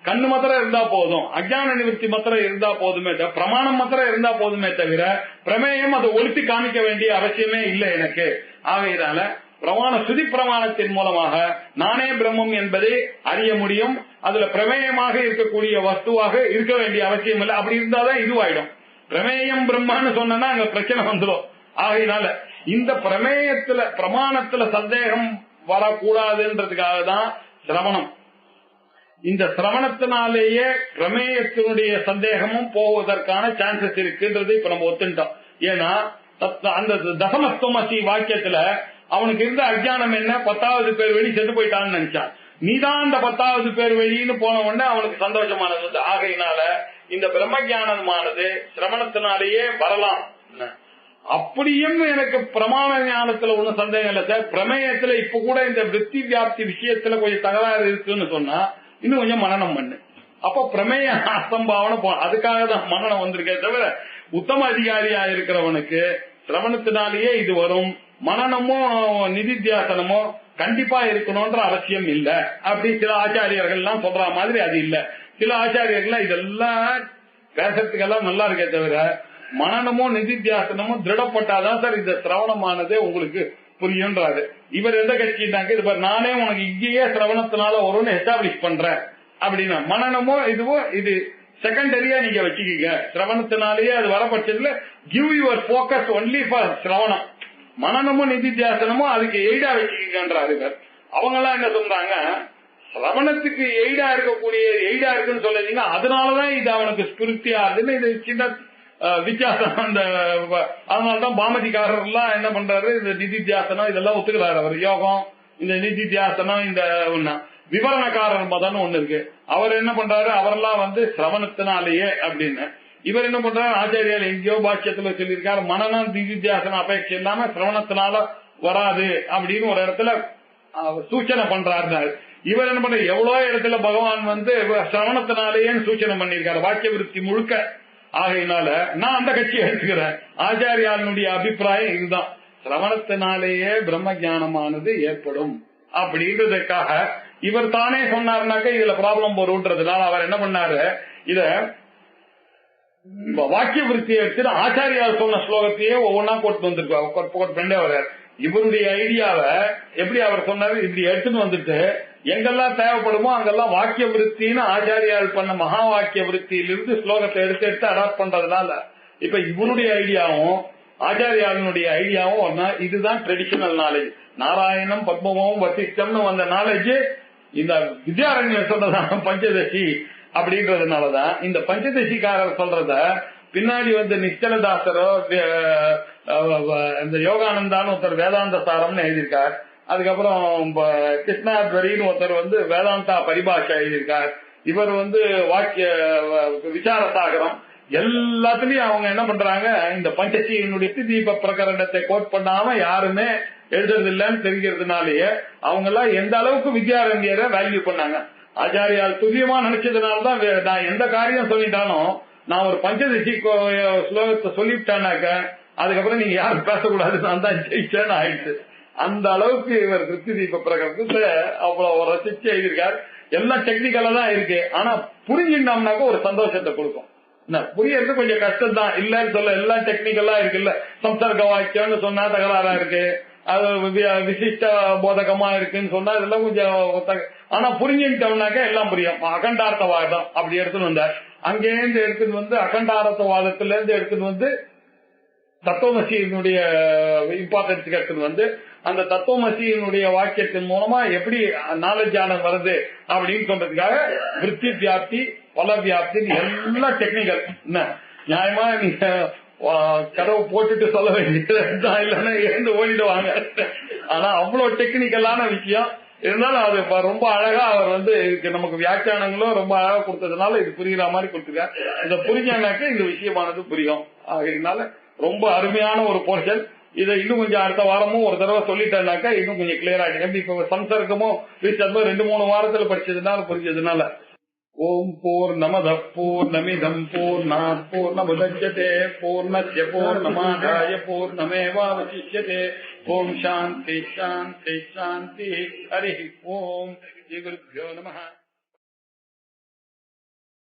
கண்ணு மாத்திரம் இருந்தா போதும், அஜ்ஞான நிவர்த்தி மாத்திரம் இருந்தா போதுமே, பிரமாணம் மாத்திரம் இருந்தா போதுமே தவிர பிரமேயம் அதை ஒழித்து காமிக்க வேண்டிய அவசியமே இல்லை எனக்கு. ஆகையினால பிரமாண சுதி பிரமாணத்தின் மூலமாக நானே பிரம்மம் என்பதை அறிய முடியும். அதுல பிரமேயமாக இருக்கக்கூடிய வஸ்துவாக இருக்க வேண்டிய அவசியம் இல்லை. அப்படி இருந்தாதான் இதுவாயிடும். பிரமேயம் பிரம்மான்னு சொன்னா அங்க பிரச்சனை வந்துடும். ஆகையினால இந்த பிரமேயத்துல பிரமாணத்துல சந்தேகம் வரக்கூடாதுன்றதுக்காக தான் சிரவணம். இந்த சிரவணத்தினாலேயே பிரமேயத்தினுடைய சந்தேகமும் போவதற்கான சான்சஸ் இருக்குன்றது இப்ப நம்ம ஒத்துட்டோம். ஏன்னா அந்த தசமஸ்தமசி வாக்கியத்துல அவனுக்கு இருந்த அஜ்ஞானம் என்ன, 10வது பேர் வெளி செத்து போயிட்டான்னு நினைச்சான். நீதான் அந்த 10வது பேர் வெளின்னு போன உடனே அவனுக்கு சந்தோஷமானது. ஆகையினால இந்த பிரம்ம ஞானமானது சிரவணத்தினாலேயே வரலாம். அப்படியும் எனக்கு பிரமாண ஞானத்துல ஒன்னும் சந்தேகம் இல்லை சார். பிரமேயத்துல இப்ப கூட இந்த விருத்தி வியாப்தி விஷயத்துல கொஞ்சம் தகராறு இருக்குன்னு சொன்னா இன்னும் கொஞ்சம் மனனம் பண்ணு. அப்ப பிரமேய அசம்பாவனை அதுக்காக தான் மனனம் வந்திருக்கே தவிர உத்தம அதிகாரியா இருக்கிறவனுக்கு சிரவணத்தினாலேயே இது வரும். மனனமோ நிதித்தியாசனமோ கண்டிப்பா இருக்கணும்ன்ற அவசியம் இல்ல. அப்படி சில ஆச்சாரியர்கள் எல்லாம் சொல்ற மாதிரி அது இல்ல. சில ஆச்சாரியர்கள் இதெல்லாம் பேசுறதுக்கெல்லாம் நல்லா இருக்கே தவிர மனனமோ நிதித்தியாசனமோ திருடப்பட்டாதான் சார் இந்த சிரவணமானதே உங்களுக்கு புரியுன்றாரு. இவர் எந்த கட்சினாக்க இது நானே உனக்கு இங்கேயே சிரவணத்தினால வரும்னு எஸ்டாப்ளிஷ் பண்றேன் அப்படின்னா மனனமோ இதுவோ இது செகண்டரியா நீங்க வச்சுக்கீங்க. சிரவணத்தினாலேயே அது வரப்பட்சத்துல give your focus only for சிரவணம். மனனமும் நிதித்தியாசனமோ அதுக்கு எய்டா வச்சுக்கீங்கன்றாரு. அவங்க எல்லாம் என்ன சொல்றாங்க, சிரவணத்துக்கு எய்டா இருக்கக்கூடிய எய்டா இருக்குன்னு சொல்லுறீங்க, அதனாலதான் இது அவனுக்கு ஸ்பிருத்தியா இருக்குன்னு இது சின்ன வித்தியாசம். அந்த அதனாலதான் பாமதிக்காரர் எல்லாம் என்ன பண்றாரு, இந்த நிதித்தியாசனம் இதெல்லாம் ஒத்துக்கிறாரு அவர். யோகம் இந்த நிதித்தியாசனம் இந்த விவரணக்காரர் மதம்னு ஒண்ணு இருக்கு. அவர் என்ன பண்றாரு, அவரெல்லாம் சிரவணத்தினாலேயே அப்படின்னு. இவர் என்ன பண்றாரு, ஆச்சாரியால் எங்கேயோ பாஷ்யத்துல சொல்லியிருக்காரு மனநம் நிதித்தியாசன அபேட்சை இல்லாம சிரவணத்தினால வராது அப்படின்னு ஒரு இடத்துல சூச்சனை பண்றாரு. இவர் என்ன பண்ற எவ்வளவு இடத்துல பகவான் வந்து சிரவணத்தினாலேயே சூச்சனை பண்ணிருக்காரு வாக்கிய விருத்தி முழுக்க. ஆகையினால நான் அந்த கட்சியை எடுத்துக்கிறேன். ஆச்சாரியாளுடைய அபிப்பிராயம் இதுதான், சிரவணத்தினாலேயே பிரம்ம ஞானமானது ஏற்படும் அப்படின்றதுக்காக இவர் தானே சொன்னார்னாக்க இதுல ப்ராப்ளம் வரும்ன்றதுனால அவர் என்ன பண்ணாரு, இத வாக்கிய விருத்தியை எடுத்து ஆச்சாரியால் சொன்ன ஸ்லோகத்தையே ஒவ்வொன்னா போட்டு வந்திருக்காரு. இவருடைய ஐடியாவை எப்படி அவர் சொன்னாரு, இப்படி எடுத்துட்டு வந்துட்டு எங்கெல்லாம் தேவைப்படுமோ அங்கெல்லாம் வாக்கிய விருத்தின்னு ஆச்சாரியால் பண்ண மகா வாக்கிய விருத்தியிலிருந்து ஸ்லோகத்தை எடுத்து அடாப்ட் பண்றதுனால இப்ப இவருடைய ஐடியாவும் ஆச்சாரியாளுடைய ஐடியாவும் ஒன்னா. இதுதான் ட்ரெடிஷனல் நாலேஜ். நாராயணம் பத்மமும் வசிஷ்டம்னு வந்த நாலேஜ் இந்த வித்யாரண்யர் சொல்றதான பஞ்சதசி அப்படின்றதுனாலதான் இந்த பஞ்சதசிக்காரர் சொல்றத பின்னாடி வந்து நிச்சலதாசரோ இந்த யோகானந்தான்னு ஒருத்தர் வேதாந்த சாரம்னு எழுதியிருக்கார். அதுக்கப்புறம் கிருஷ்ணாத்வரின்னு ஒருத்தர் வந்து வேதாந்தா பரிபாஷா எழுதியிருக்கார். இவர் வந்து வாக்கிய விசார சாகரம் எல்லாத்துலயும் அவங்க என்ன பண்றாங்க, இந்த பஞ்சசியினுடைய தீப பிரகரணத்தை கோட் பண்ணாம யாருமே எழுதுறது இல்லைன்னு தெரிகிறதுனாலயே அவங்க எல்லாம் எந்த அளவுக்கு வித்யாரண்யரை வேல்யூ பண்ணாங்க. ஆச்சாரியால் துல்லியமா நினைச்சதுனாலதான் நான் எந்த காரியம் சொல்லிட்டாலும் நான் ஒரு பஞ்சதசி ஸ்லோகத்தை சொல்லிவிட்டானாக்க அதுக்கப்புறம் நீங்க யாரும் பேசக்கூடாது, நான் தான் ஜெயிச்சேன்னு ஆயிடுச்சு. அந்த அளவுக்கு இவர் திருப்தி தீப பிரகரணத்துல அவ்வளவு ரசிச்சு எழுதியிருக்காரு. எல்லாம் டெக்னிக்கலா தான் இருக்கு, ஆனா புரிஞ்சுட்டோம்னாக்க ஒரு சந்தோஷத்தை கொடுக்கும். புரியறது கொஞ்சம் கஷ்டம் தான், இல்லன்னு சொல்ல எல்லாம் டெக்னிக்கலா இருக்குல்ல. சம்சர்க வாக்கியம்னு சொன்னா தகராறா இருக்கு, அது விசிஷ்ட போதகமா இருக்குன்னு சொன்னா இதெல்லாம் கொஞ்சம், ஆனா புரிஞ்சுட்டோம்னாக்க எல்லாம் புரியும். அகண்டார்த்தவாதம் அப்படி எடுத்துன்னு வந்தார். அங்கேருந்து எடுத்துன்னு வந்து அகண்டார்த்தவாதத்துல இருந்து எடுத்துன்னு வந்து தத்துவமசியினுடைய இம்பார்ட்டன்ஸ் எடுத்துன்னு வந்து அந்த தத்துவமசியினுடைய வாக்கியத்தின் மூலமா எப்படி நாலேஜ் ஆனது வருது அப்படின்னு சொல்றதுக்காக விருத்தி வியாப்தி பல வியாப்தி எல்லாம் டெக்னிக்கல். என்ன நியாயமா நீங்க கதவு போட்டுட்டு சொல்ல வேண்டியது இல்லைன்னா இருந்து ஓடிடுவாங்க. ஆனா அவ்வளவு டெக்னிக்கலான விஷயம் இருந்தாலும் அது ரொம்ப அழகா அவர் வந்து நமக்கு வியாக்கியானங்களும் ரொம்ப அழகா கொடுத்ததுனால இது புரியுற மாதிரி கொடுத்துருக்காரு. இதை புரிஞ்சானாக்க இந்த விஷயமானது புரியும். அதனால ரொம்ப அருமையான ஒரு போர்ஷன். இதை இன்னும் கொஞ்சம் அடுத்த வாரமும் ஒரு தடவை சொல்லிட்டேன்னாக்கா இன்னும் கொஞ்சம் கிளியர் ஆகிடும். இப்ப சம்சர்க்கமும் 2-3 வாரத்துல படிச்சதுனால புரிஞ்சதுனால ஓம் பூர்ணமத பூர்ணமிதம் பூர்ணாத் பூர்ணமுதச்யதே பூர்ணஸ்ய பூர்ணமாதாய பூர்ணமேவாவசிஷ்யதே. ஓம் சாந்தி சாந்தி சாந்தி. ஹரி ஓம். ஸ்ரீ குருப்யோ நமः.